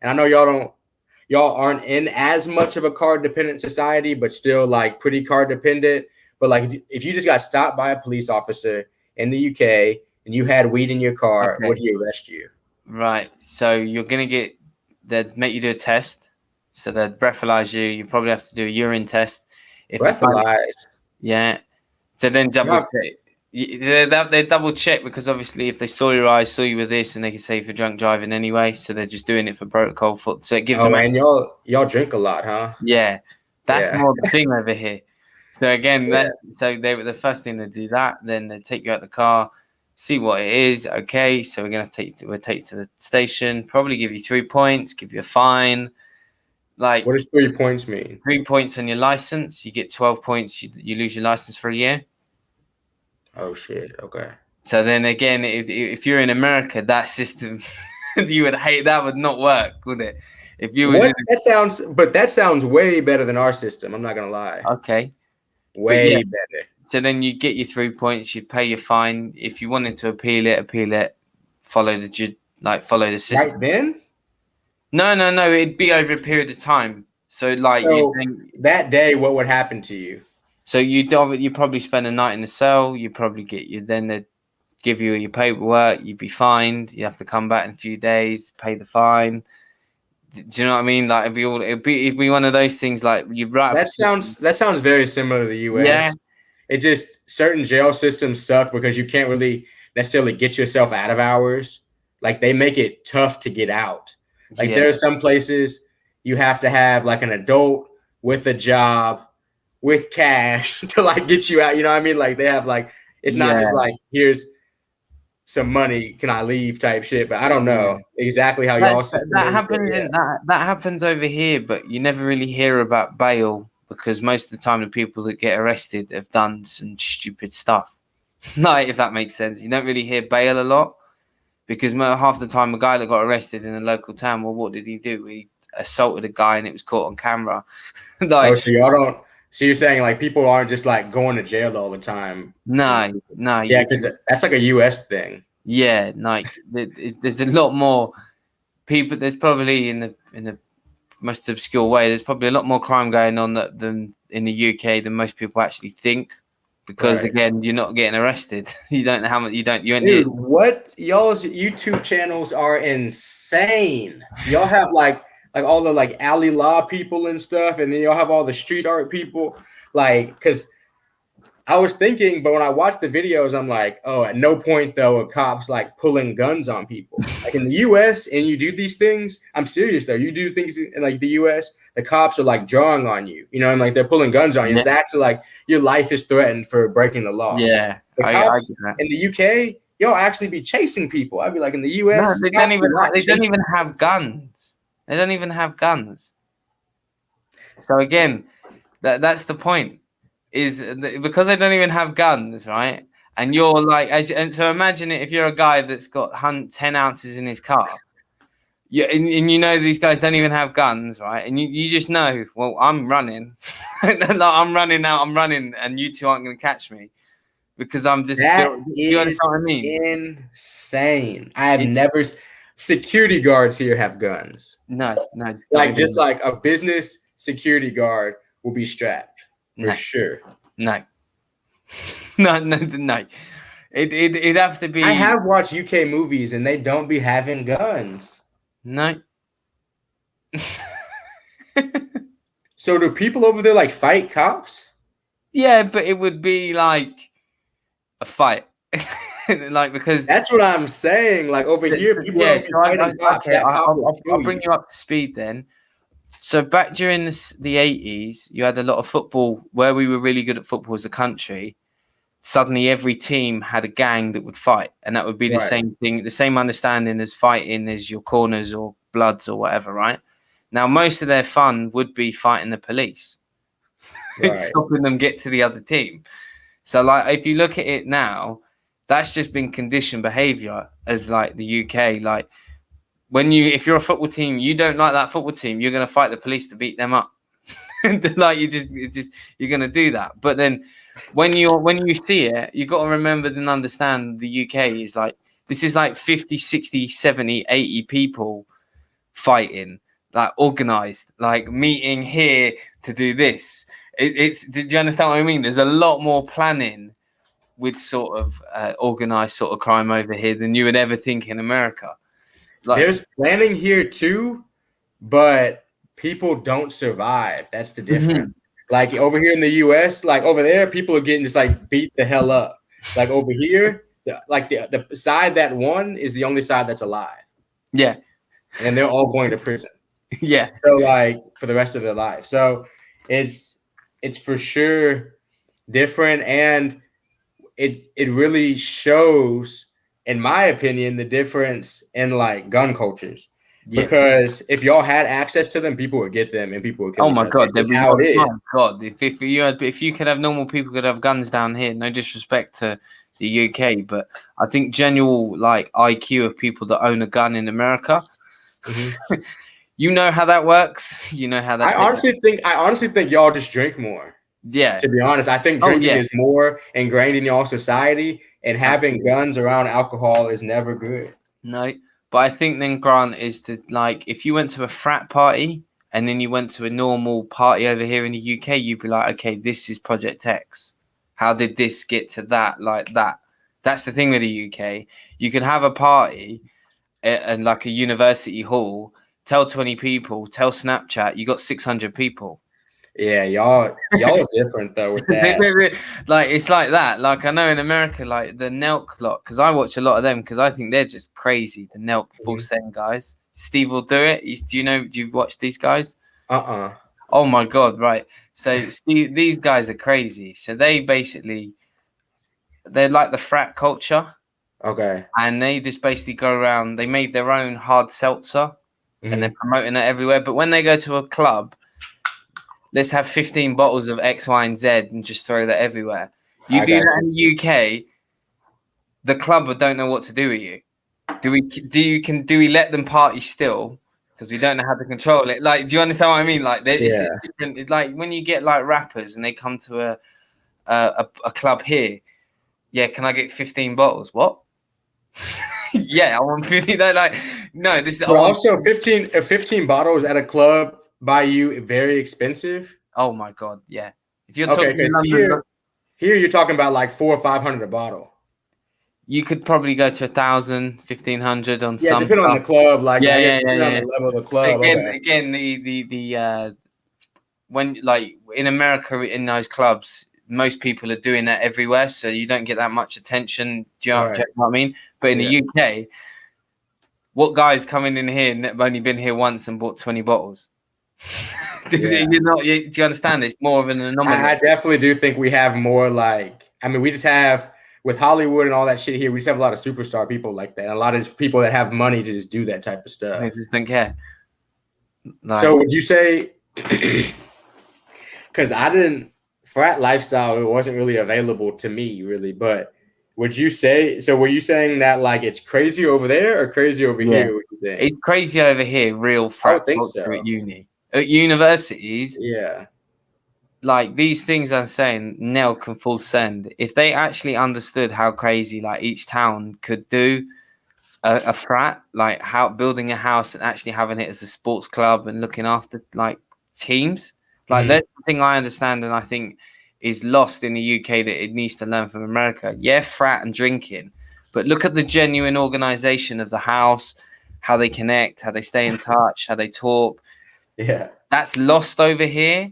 I know y'all aren't in as much of a card dependent society, but still like pretty card dependent. But like if you just got stopped by a police officer in the UK and you had weed in your car, would he arrest you? Right. So you're going to they'd make you do a test. So they'd breathalyze you. You probably have to do a urine test. Breathalyze? Yeah. So then double check. They double check, because obviously if they saw your eyes, saw you with this, and they could say for drunk driving anyway. So they're just doing it for protocol. So it gives them. And y'all drink a lot, huh? Yeah. That's more the thing over here. So again, Yeah. so they were the first thing to do that. Then they take you out the car, see what it is. Okay, so we'll take you to the station. Probably give you 3 points, give you a fine. Like, What does 3 points mean? 3 points on your license, you get 12 points. You lose your license for a year. Oh shit. Okay. So then again, if you're in America, that system you would hate. That would not work, would it? If you was What that sounds way better than our system. I'm not gonna lie. okay, but yeah. Way better. So then you get your 3 points. You pay your fine. If you wanted to appeal it. Follow the system. Right then? No. It'd be over a period of time. So like So that day, what would happen to you? So you probably spend a night in the cell. You probably then they'd give you your paperwork. You'd be fined. You have to come back in a few days, pay the fine. Do you know what I mean? Like it'd be one of those things. Like you write. That sounds very similar to the U.S. Yeah. It just certain jail systems suck because you can't really necessarily get yourself out of hours. Like they make it tough to get out. Like there are some places you have to have like an adult with a job with cash to like get you out. You know what I mean? Like they have like it's not just like here's some money, can I leave type shit. But I don't know exactly how y'all that happens. That happens over here, but you never really hear about bail because most of the time the people that get arrested have done some stupid stuff. Like if that makes sense, you don't really hear bail a lot because half the time a guy that got arrested in a local town, well, what did he do? He assaulted a guy and it was caught on camera. Like, so y'all don't. So you're saying like people aren't just like going to jail all the time? No. Yeah, because that's like a U.S. thing. Yeah, like there's a lot more people. There's probably in the most obscure way. There's probably a lot more crime going on than in the UK than most people actually think. Because again, you're not getting arrested. You don't know how much. Dude, what y'all's YouTube channels are insane. Y'all have like all the like alley law people and stuff, and then y'all have all the street art people. Like, because I was thinking, but when I watched the videos, I'm like, oh, at no point though are cops like pulling guns on people. Like in the US, and you do these things. I'm serious though. You do things in like the US, the cops are like drawing on you. You know, and like they're pulling guns on you. It's actually like your life is threatened for breaking the law. Yeah, the cops in the UK, y'all actually be chasing people. I'd be like in the US, no, they don't even have guns. They don't even have guns. So again, that's the point. Is because they don't even have guns, right? And you're like, and so imagine it if you're a guy that's got 10 ounces in his car. And you know these guys don't even have guns, right? And you just know, well, I'm running. Like, I'm running out, and you two aren't going to catch me because I'm just. You understand what I mean? Insane. I have never. Security guards here have guns. No. Like just like a business security guard will be strapped. For sure. No. It'd have to be. I have watched UK movies and they don't be having guns. No. So do people over there like fight cops? Yeah, but it would be like a fight. Like because that's what I'm saying. Like over here, people don't be fighting cops. I'll bring you up to speed then. So back during the 80s, you had a lot of football where we were really good at football as a country. Suddenly every team had a gang that would fight. And that would be the same thing, the same understanding as fighting as your corners or bloods or whatever, right? Now, most of their fun would be fighting the police. Stopping them get to the other team. So like, if you look at it now, that's just been conditioned behavior as like the UK, like, if you're a football team, you don't like that football team, you're going to fight the police to beat them up. Like you're going to do that. But then when you see it, you got to remember and understand the UK is like, this is like 50, 60, 70, 80 people fighting, like organized, like meeting here to do this. Did you understand what I mean? There's a lot more planning with sort of organized sort of crime over here than you would ever think in America. Like, there's planning here too, but people don't survive. That's the difference. Mm-hmm. Like over here in the US, like over there, people are getting just like beat the hell up. Like over here, the side that won is the only side that's alive. Yeah. And they're all going to prison. Yeah. So like for the rest of their life. So it's for sure different, and it really shows, in my opinion, the difference in like gun cultures. Yes. Because if y'all had access to them, people would get them and people would kill Oh each my other. god, It's just how it is. my god. If you could have normal people could have guns down here, no disrespect to the UK, but I think general like IQ of people that own a gun in America, Mhm. you know how that works. You know how that I honestly think y'all just drink more. yeah. To be honest, I think Oh drinking yeah. is more ingrained in y'all society, and having Absolutely. guns around alcohol is never good. No. But I think then Grant is to like if you went to a frat party and then you went to a normal party over here in the UK, you'd be like, okay, this is Project X. How did this get to that like that? That's the thing with the UK. You can have a party and like a university hall, tell 20 people, tell Snapchat, you got 600 people. Yeah, y'all are different though with that. Like it's like that. Like I know in America, like the Nelk lot, because I watch a lot of them because I think they're just crazy. The Nelk full Mhm. send guys. Steve will do it. Do you know? Do you watch these guys? Uh-uh. Oh my god! Right. So Steve, these guys are crazy. So they're like the frat culture, Okay. and they just basically go around. They made their own hard seltzer, and they're Mhm. promoting it everywhere. But when they go to a club, let's have 15 bottles of X, Y, and Z and just throw that everywhere. You I do got that you. in the UK, the club don't know what to do with you. Do we let them party still? Because we don't know how to control it. Like, do you understand what I mean? Like, it's Yeah. different. It's like when you get like rappers and they come to a club here. Yeah, can I get 15 bottles? What? Yeah, I want 50. They're like, no, this is I But want. also 15 bottles at a club by you very expensive. Oh my god, yeah. If you're Okay, talking in because London, here you're talking about like 400 or 500 a bottle. you could probably go to 1,000, 1,500 on Yeah, some depending on stuff. the club. Like Yeah, I guess yeah, yeah, depending on yeah. the level of the club. Again, Okay. again, the when like in America in those clubs, most people are doing that everywhere, so you don't get that much attention. Do you Right. know what I mean? But in the Yeah. UK, what guy's coming in here and have only been here once and bought 20 bottles? Yeah. Do you understand? It's more of an anomaly. I definitely do think we have more like, I mean, we just have with Hollywood and all that shit here, we just have a lot of superstar people like that. A lot of people that have money to just do that type of They stuff. just don't care. So Like, would you say, because I didn't, frat lifestyle, it wasn't really available to me really, but would you say, so were you saying that like it's crazy over there or crazy over yeah, here? What do you think? it's crazy over here. Real I frat would think culture so. at uni, at universities. Yeah. Like these things I'm saying, Nell can full send. If they actually understood how crazy like each town could do a frat, like how building a house and actually having it as a sports club and looking after like teams, like Mhm. that's the thing I understand and I think is lost in the UK that it needs to learn from America. Yeah, frat and drinking, but look at the genuine organization of the house, how they connect, how they stay in touch, how they talk. Yeah. That's lost over here,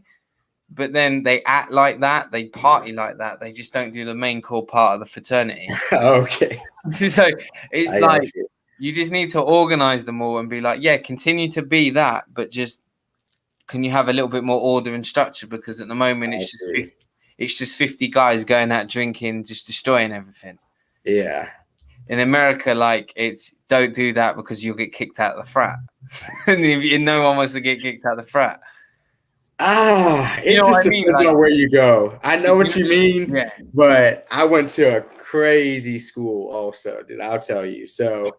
but then they act like that, they party like that, they just don't do the main core part of the fraternity. Okay. So it's I got like you. you just need to organize them all and be like, yeah, continue to be that, but just can you have a little bit more order and structure? Because at the moment I see. it's just 50 guys going out drinking, just destroying everything. Yeah. In America, like it's don't do that because you'll get kicked out of the frat. And no one wants to get kicked out of the frat. You It know just what I mean? depends Like, on where you go. I know what you mean, yeah. but I went to a crazy school also, dude. I'll tell you. So,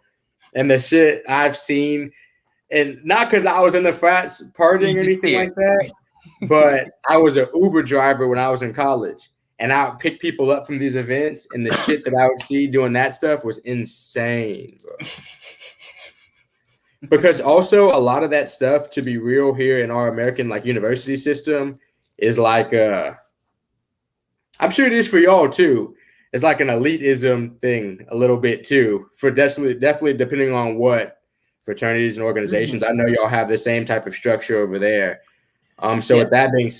and the shit I've seen, and not because I was in the frats partying You or just anything see like that, but I was an Uber driver when I was in college, and I would pick people up from these events, and the shit that I would see doing that stuff was insane, bro. Because also a lot of that stuff, to be real, here in our American like university system, is like I'm sure it is for y'all too. It's like an elitism thing a little bit too. For definitely depending on what fraternities and organizations. I know y'all have the same type of structure over there. So Yeah. with that being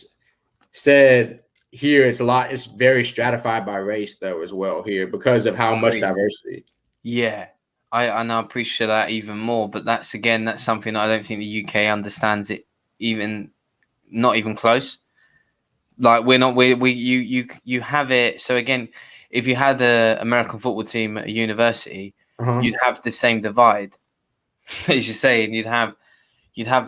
said, here it's very stratified by race though as well here because of how much Agreed. diversity. Yeah, I appreciate that even more. But that's something I don't think the UK understands it even not even close. Like we're not you have it. So again, if you had a American football team at a university, you'd have the same divide. As you're saying, you'd have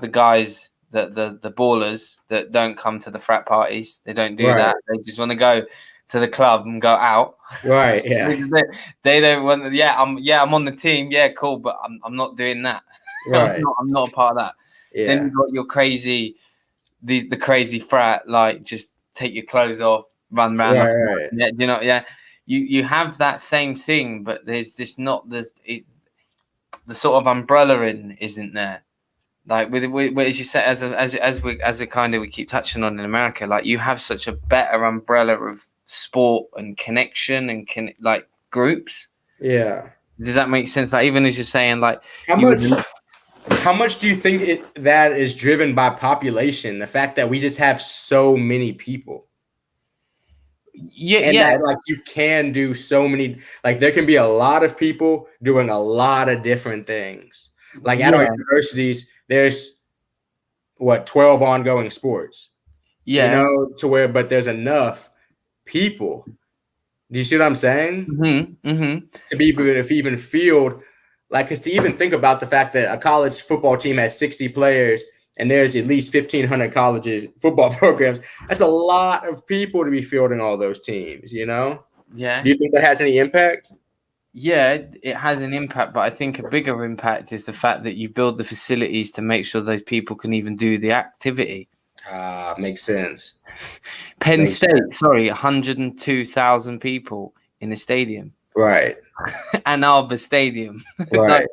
the guys that the ballers that don't come to the frat parties. They don't do that. They just want to go to the club and go out. Right. Yeah. They don't want. I'm on the team. Yeah, cool. But I'm not doing that. Right. I'm not a part of that. Yeah. Then you've got your crazy, the crazy frat, like just take your clothes off, run around. Right. Yeah, you know. Yeah, you have that same thing, but there's just not the sort of umbrella isn't there. Like with as you said, as a kind of we keep touching on in America, like you have such a better umbrella of sport and connection and like groups. Yeah. Does that make sense? Like even as you're saying, like how much do you think that is driven by population? The fact that we just have so many people. Yeah, that, like you can do so many. Like there can be a lot of people doing a lot of different things. Like at our universities, there's 12 ongoing sports. Yeah, you know, to where, but there's enough people. Do you see what I'm saying? To be even field, like, because to even think about the fact that a college football team has 60 players and there's at least 1,500 colleges football programs, that's a lot of people to be fielding all those teams, you know? Yeah. Do you think that has any impact? Yeah, it has an impact, but I think a bigger impact is the fact that you build the facilities to make sure those people can even do the activity. Makes sense. Penn State, sorry, 102,000 people in the stadium. Right. Ann Arbor Stadium. Right.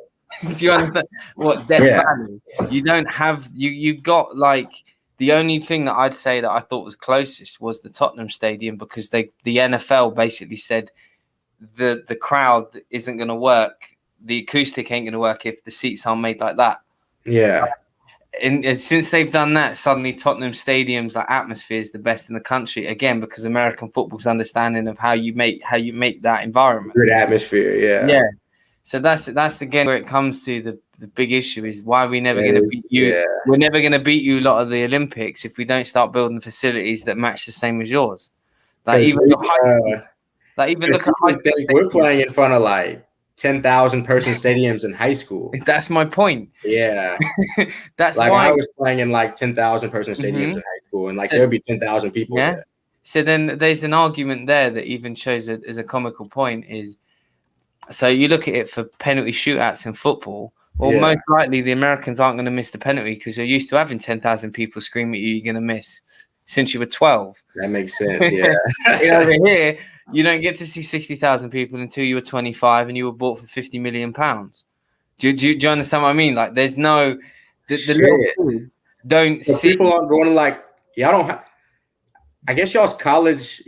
Do you understand what Death Valley? You don't have you got like the only thing that I'd say that I thought was closest was the Tottenham Stadium, because the NFL basically said the crowd isn't going to work, the acoustic ain't going to work if the seats aren't made like that. Yeah. And since they've done that, suddenly Tottenham Stadium's like atmosphere is the best in the country again, because American football's understanding of how you make that environment. Good atmosphere, yeah. Yeah. So that's again where it comes to the big issue is why we're never going to beat you. Yeah. We're never going to beat you a lot of the Olympics if we don't start building facilities that match the same as yours. Like even your high school. Like even look at high school. We're playing in front of like 10,000 person stadiums in high school. That's my point. Yeah. That's like why I was playing in like 10,000 person stadiums in high school, and like there'd be 10,000 people there. So then there's an argument there that even shows it as a comical point is, so you look at it for penalty shootouts in football. Well, most likely the Americans aren't going to miss the penalty because you're used to having 10,000 people scream at you, you're going to miss since you were 12. That makes sense, yeah. Over here, you don't get to see 60,000 people until you were 25 and you were bought for £50 million. Do you understand what I mean? Like, there's no... The little kids don't see... People aren't going to, like... Y'all don't have... I guess y'all's college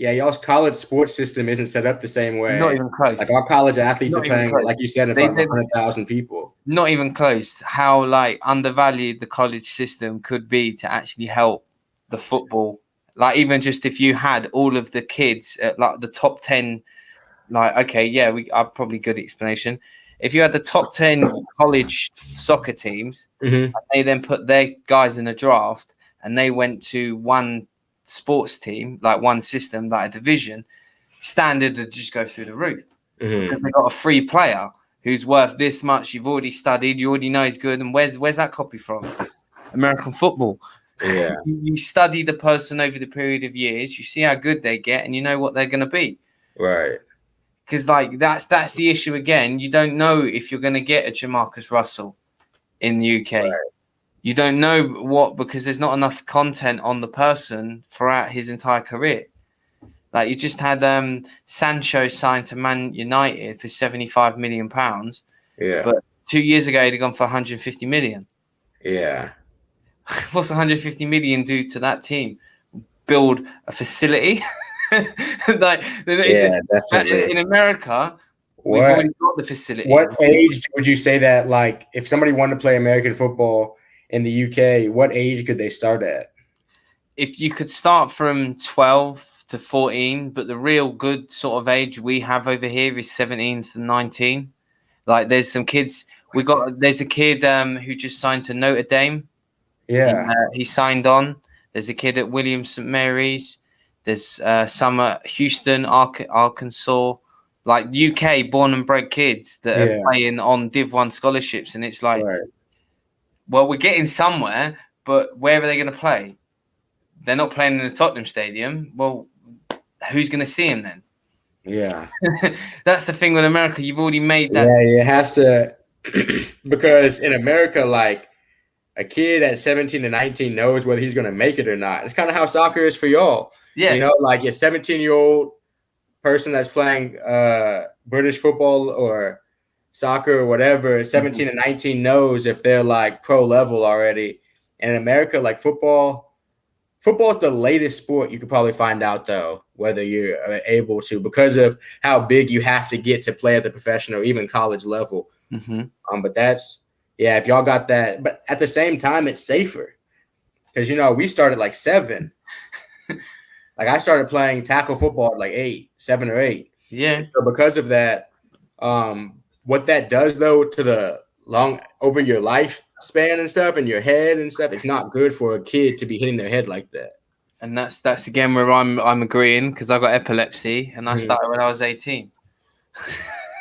sports system isn't set up the same way. Not even close. Like our college athletes are playing, like you said, in front of 100,000 people. Not even close. How like undervalued the college system could be to actually help the football. Like even just if you had all of the kids at like the top 10, like okay, yeah, we are probably good explanation. If you had the top 10 college soccer teams, and they then put their guys in a draft, and they went to one sports team, like one system, like a division, standard would just go through the roof. Because they got a free player who's worth this much. You've already studied, you already know he's good. And where's that copy from? American football. Yeah. You study the person over the period of years, you see how good they get, and you know what they're going to be. Right. Because like that's the issue again. You don't know if you're going to get a Jamarcus Russell in the UK. Right. You don't know what, because there's not enough content on the person throughout his entire career. Like you just had Sancho signed to Man United for £75 million. Yeah. But 2 years ago he'd gone for 150 million. Yeah. What's 150 million do to that team? Build a facility? Definitely. In America, we've already got the facility. What age would you say that, like, if somebody wanted to play American football in the UK, what age could they start at? If you could start from 12 to 14, but the real good sort of age we have over here is 17 to 19. Like there's some kids, there's a kid who just signed to Notre Dame. Yeah. He signed on. There's a kid at Williams St. Mary's. There's some at Houston, Arkansas, like UK born and bred kids that are playing on Div 1 scholarships. And it's like, well, we're getting somewhere, but where are they going to play? They're not playing in the Tottenham Stadium. Well, who's going to see them then? Yeah. That's the thing with America. You've already made that. Yeah, it has to, because in America, like, a kid at 17 and 19 knows whether he's going to make it or not. It's kind of how soccer is for y'all. Yeah. You know, like your 17-year-old person that's playing British football or soccer or whatever, 17 and 19 knows if they're like pro level already. And in America, like football is the latest sport you could probably find out, though, whether you're able to, because of how big you have to get to play at the professional, even college level. But that's, yeah, if y'all got that. But at the same time, it's safer because, you know, we started like 7. Like I started playing tackle football at like 7 or 8. Yeah. So because of that, what that does, though, to the over your lifespan and stuff and your head and stuff, it's not good for a kid to be hitting their head like that. And that's again where I'm agreeing, because I got epilepsy and I started when I was 18.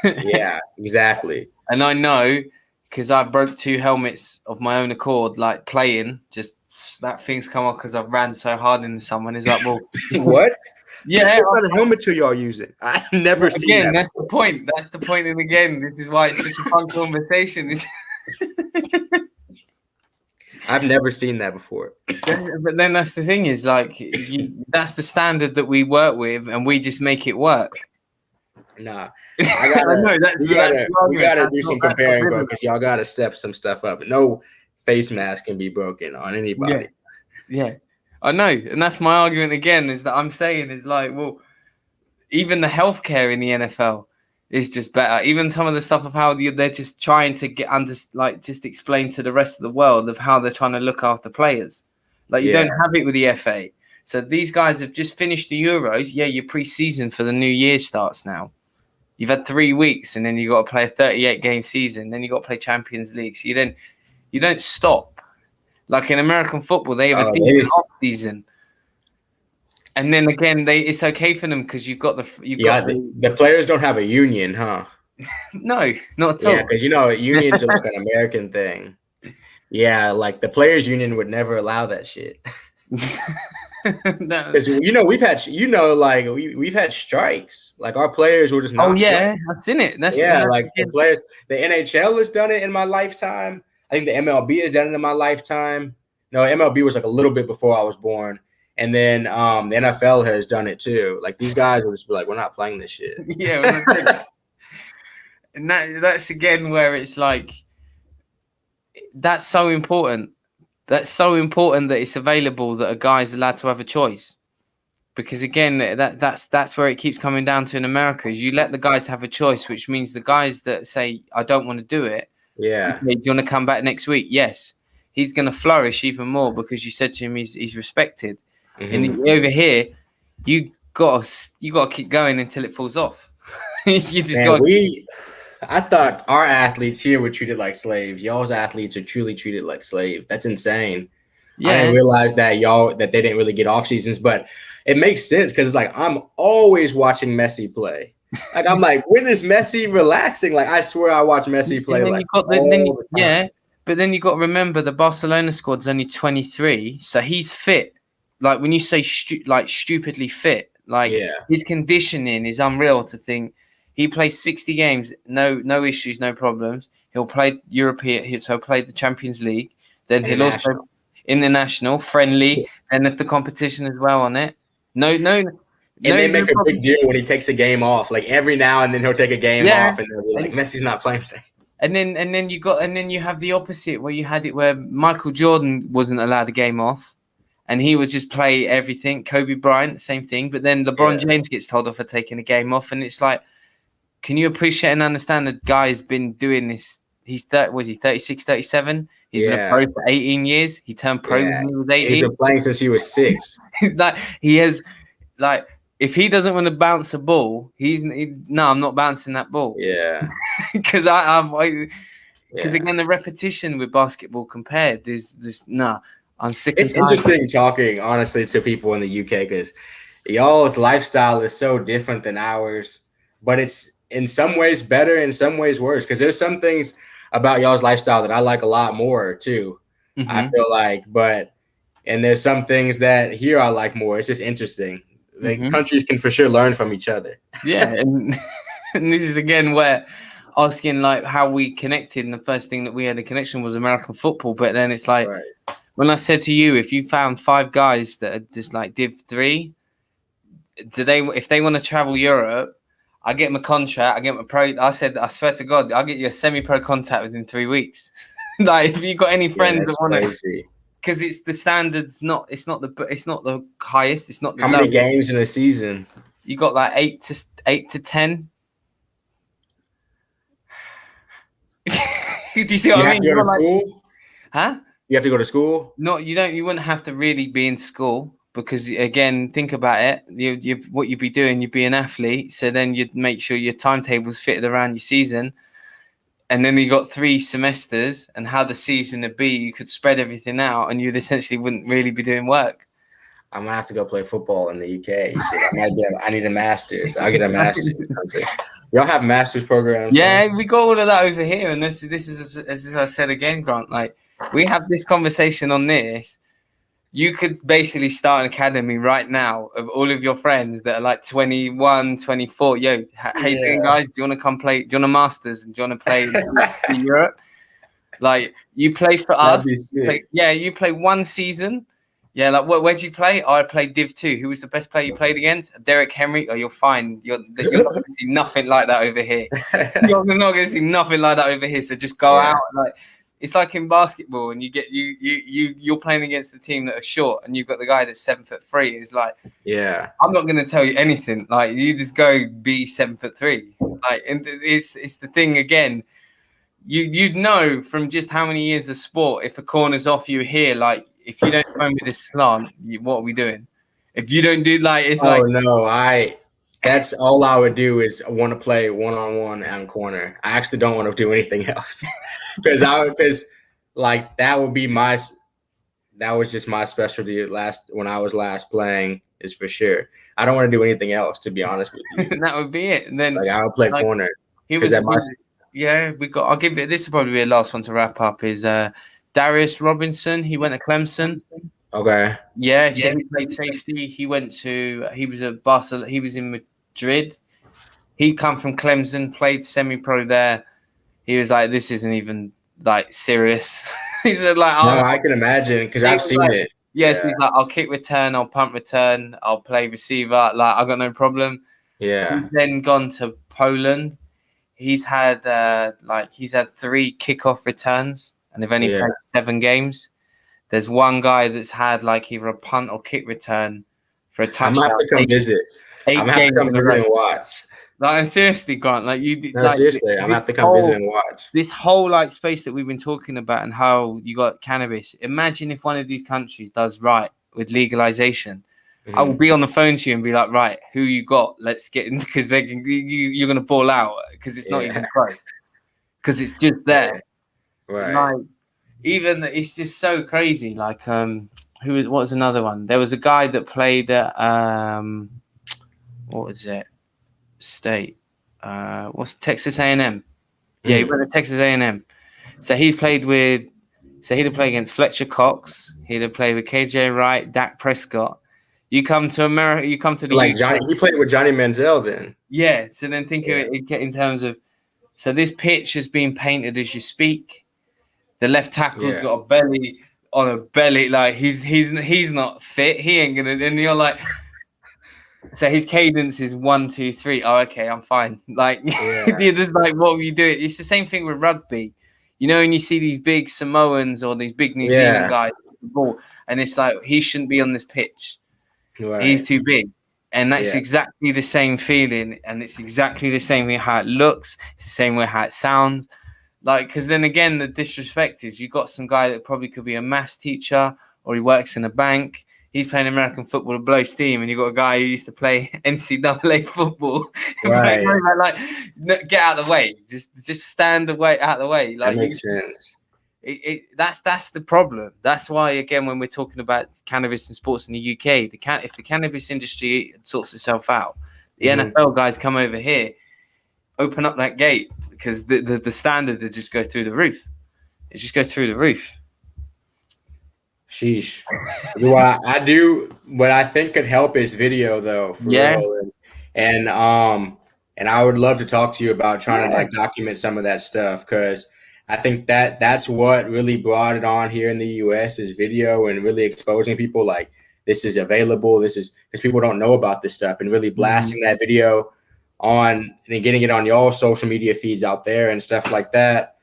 Yeah, exactly. And I know, because I broke 2 helmets of my own accord, like playing, just that thing's come off because I ran so hard into someone. It's like, well, what? Yeah, what kind of helmet are y'all using? I never seen that. Again, that's the point. That's the point. And again, this is why it's such a fun conversation. I've never seen that before. But then that's the thing is, like, that's the standard that we work with, and we just make it work. Nah, we gotta do some comparing, bro, because y'all gotta step some stuff up. No face mask can be broken on anybody. Yeah, I know, and that's my argument again. Is that I'm saying is like, well, even the healthcare in the NFL is just better. Even some of the stuff of how they're just trying to get under, like, just explain to the rest of the world of how they're trying to look after players. Like, you don't have it with the FA. So these guys have just finished the Euros. Yeah, your pre-season for the new year starts now. You've had 3 weeks, and then you got to play a 38-game season. Then you got to play Champions League. So you don't stop. Like in American football, they have a off season, and then again, it's okay for them because the players don't have a union, huh? No, not at all. Yeah, because unions are like an American thing. Yeah, like the players' union would never allow that shit. Because we've had strikes. Like our players were just not. Oh yeah, I've seen it. The players. The NHL has done it in my lifetime. I think the MLB has done it in my lifetime. No, MLB was like a little bit before I was born, and then the NFL has done it too. Like these guys will just be like, "We're not playing this shit." Yeah, and that's again where it's like, that's so important. That's so important that it's available, that a guy's allowed to have a choice. Because again, that's where it keeps coming down to in America, is you let the guys have a choice, which means the guys that say, I don't want to do it. Yeah. Okay, do you want to come back next week? Yes. He's going to flourish even more because you said to him he's respected. And over here, you got to keep going until it falls off. You just got. I thought our athletes here were treated like slaves. Y'all's athletes are truly treated like slaves. That's insane. Yeah. I didn't realize that they didn't really get off seasons, but it makes sense because it's like I'm always watching Messi play. Like I'm like, when is Messi relaxing? Like I swear I watch Messi play like all the time. Yeah, but then you got to remember the Barcelona squad's only 23, so he's fit. Like when you say stupidly fit, like his conditioning is unreal. To think he plays 60 games, no issues, no problems. He'll play European. He'll play the Champions League. Then he'll also international friendly, and if the competition is well on it. And they make a big deal when he takes a game off. Like every now and then he'll take a game off, and they'll be like, "Messi's not playing today." And then you have the opposite where you had it where Michael Jordan wasn't allowed a game off, and he would just play everything. Kobe Bryant, same thing. But then LeBron James gets told off for taking a game off, and it's like, can you appreciate and understand that guy's been doing this? He's 36, 37? He's been a pro for 18 years. He turned pro when he was 18. He's been playing since he was 6. Like he has, like if he doesn't want to bounce a ball, I'm not bouncing that ball. Yeah, because again the repetition with basketball compared is this. I'm sick. It's interesting talking honestly to people in the UK because y'all's lifestyle is so different than ours, but it's in some ways better, in some ways worse. Because there's some things about y'all's lifestyle that I like a lot more too. I feel like, but and there's some things that here I like more. It's just interesting. The countries can for sure learn from each other. Yeah, and, and this is again where asking like how we connected, and the first thing that we had a connection was American football. But then it's like when I said to you, if you found 5 guys that are just like Div 3, if they want to travel Europe, I get them a contract, I get them a pro. I said, I swear to God, I'll get you a semi-pro contact within 3 weeks. Like if you got any friends that want to, because it's the standards, it's not the highest, it's not the how many games in a season. You got like 8 to 10. Do you see what I mean? You have to go to school? Huh? You have to go to school? No, you don't. You wouldn't have to really be in school because, again, think about it. What you'd be doing, you'd be an athlete. So then you'd make sure your timetable's fitted around your season. And then you got 3 semesters, and how the season would be, you could spread everything out, and you'd essentially wouldn't really be doing work. I'm gonna have to go play football in the UK. I need a master's. I'll get a master's. Y'all have master's programs? Yeah, we got all of that over here, and this is as I said again, Grant. Like we have this conversation on this. You could basically start an academy right now of all of your friends that are like 21, 24. Yo, how you doing, guys? Do you want to come play? Do you want a masters? And do you want to play in Europe? Like you play for us. You play 1 season. Yeah, like where did you play? Oh, I played Div 2. Who was the best player you played against? Derek Henry. Oh, you're fine. You're not going to see nothing like that over here. You're not going to see nothing like that over here. So just go out. Like it's like in basketball, and you're playing against the team that are short, and you've got the guy that's 7'3". It's like, I'm not going to tell you anything. Like you just go be 7'3". Like, and it's the thing again. You'd know from just how many years of sport if a corner's off you here, like. If you don't come with this slant, what are we doing? If you don't do that's all I would do is want to play one-on-one and corner. I actually don't want to do anything else because that was just my specialty when I was last playing is for sure. I don't want to do anything else, to be honest with you. That would be it. And then I would play corner. I'll give it. This will probably be the last one to wrap up. Is Darius Robinson, he went to Clemson. Okay. Yeah, so he played safety. He was at Barcelona. He was in Madrid. He come from Clemson, played semi-pro there. He was like, this isn't even like serious. He said like, I can imagine because I've seen it. Yes, he's like, I'll kick return, I'll punt return, I'll play receiver. Like, I got no problem. Yeah. He's then gone to Poland. He's had 3 kickoff returns. And they've only played 7 games. There's one guy that's had like either a punt or kick return for a touchdown. I'm gonna have to come visit. I'm gonna have to come visit and watch. Like seriously, Grant. Like you. No, seriously, I'm gonna have to come visit and watch. This whole like space that we've been talking about and how you got cannabis. Imagine if one of these countries does right with legalization. Mm-hmm. I will be on the phone to you and be like, right, who you got? Let's get in because you're gonna ball out because it's not even close. Because it's just there. Right. Like, even it's just so crazy. Like, what was another one? There was a guy that played at what was it? State. What's Texas A&M? Yeah, he went to Texas A&M. So he'd play against Fletcher Cox. He'd have played with KJ Wright, Dak Prescott. You come to America. You come to the like Johnny. He played with Johnny Manziel then. Yeah. So then think of it in terms of. So this pitch is being painted as you speak. The left tackle's got a belly on a belly, like he's not fit. He ain't gonna. And you're like, so his cadence is 1, 2, 3. Oh, okay, I'm fine. Like, just like what were you doing? It's the same thing with rugby. You know, when you see these big Samoans or these big New Zealand guys with the ball, and it's like he shouldn't be on this pitch. Right. He's too big. And that's exactly the same feeling, and it's exactly the same way how it looks. It's the same way how it sounds. Like, because then again, the disrespect is you got some guy that probably could be a maths teacher or he works in a bank. He's playing American football to blow steam, and you got a guy who used to play NCAA football. Right. Like, get out of the way. Just stand out of the way. Like, that makes sense. That's the problem. That's why, again, when we're talking about cannabis and sports in the UK, if the cannabis industry sorts itself out, the NFL guys come over here, open up that gate, because the standard would just go through the roof. It just goes through the roof. Sheesh. What I think could help is video, though, for real. And I would love to talk to you about trying to like document some of that stuff, because I think that's what really brought it on here in the US is video, and really exposing people like this is available. This is because people don't know about this stuff, and really blasting that video on and getting it on y'all social media feeds out there and stuff like that.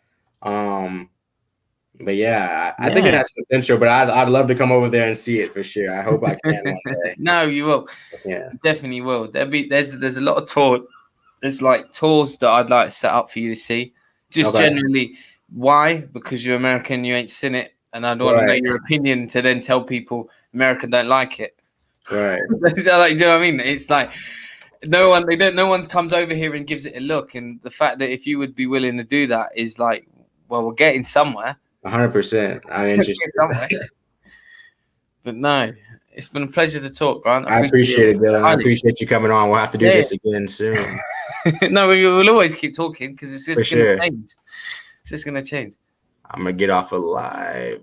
But yeah, I think it has potential, but I'd love to come over there and see it for sure. I hope I can one day. No, you will. Yeah, you definitely will. There's a lot of tours. There's like tours that I'd like to set up for you to see. Just generally, why? Because you're American, you ain't seen it, and I don't want to know your opinion to then tell people America don't like it. Right. Like, do you know what I mean? It's like no one comes over here and gives it a look, and the fact that if you would be willing to do that is like, well, we're getting somewhere. 100%. I'm interested. But no, it's been a pleasure to talk, Grant. I appreciate it, Dylan. I appreciate you coming on. We'll have to do this again soon. No, we'll always keep talking, because it's just going to change. It's just going to change. I'm going to get off of live.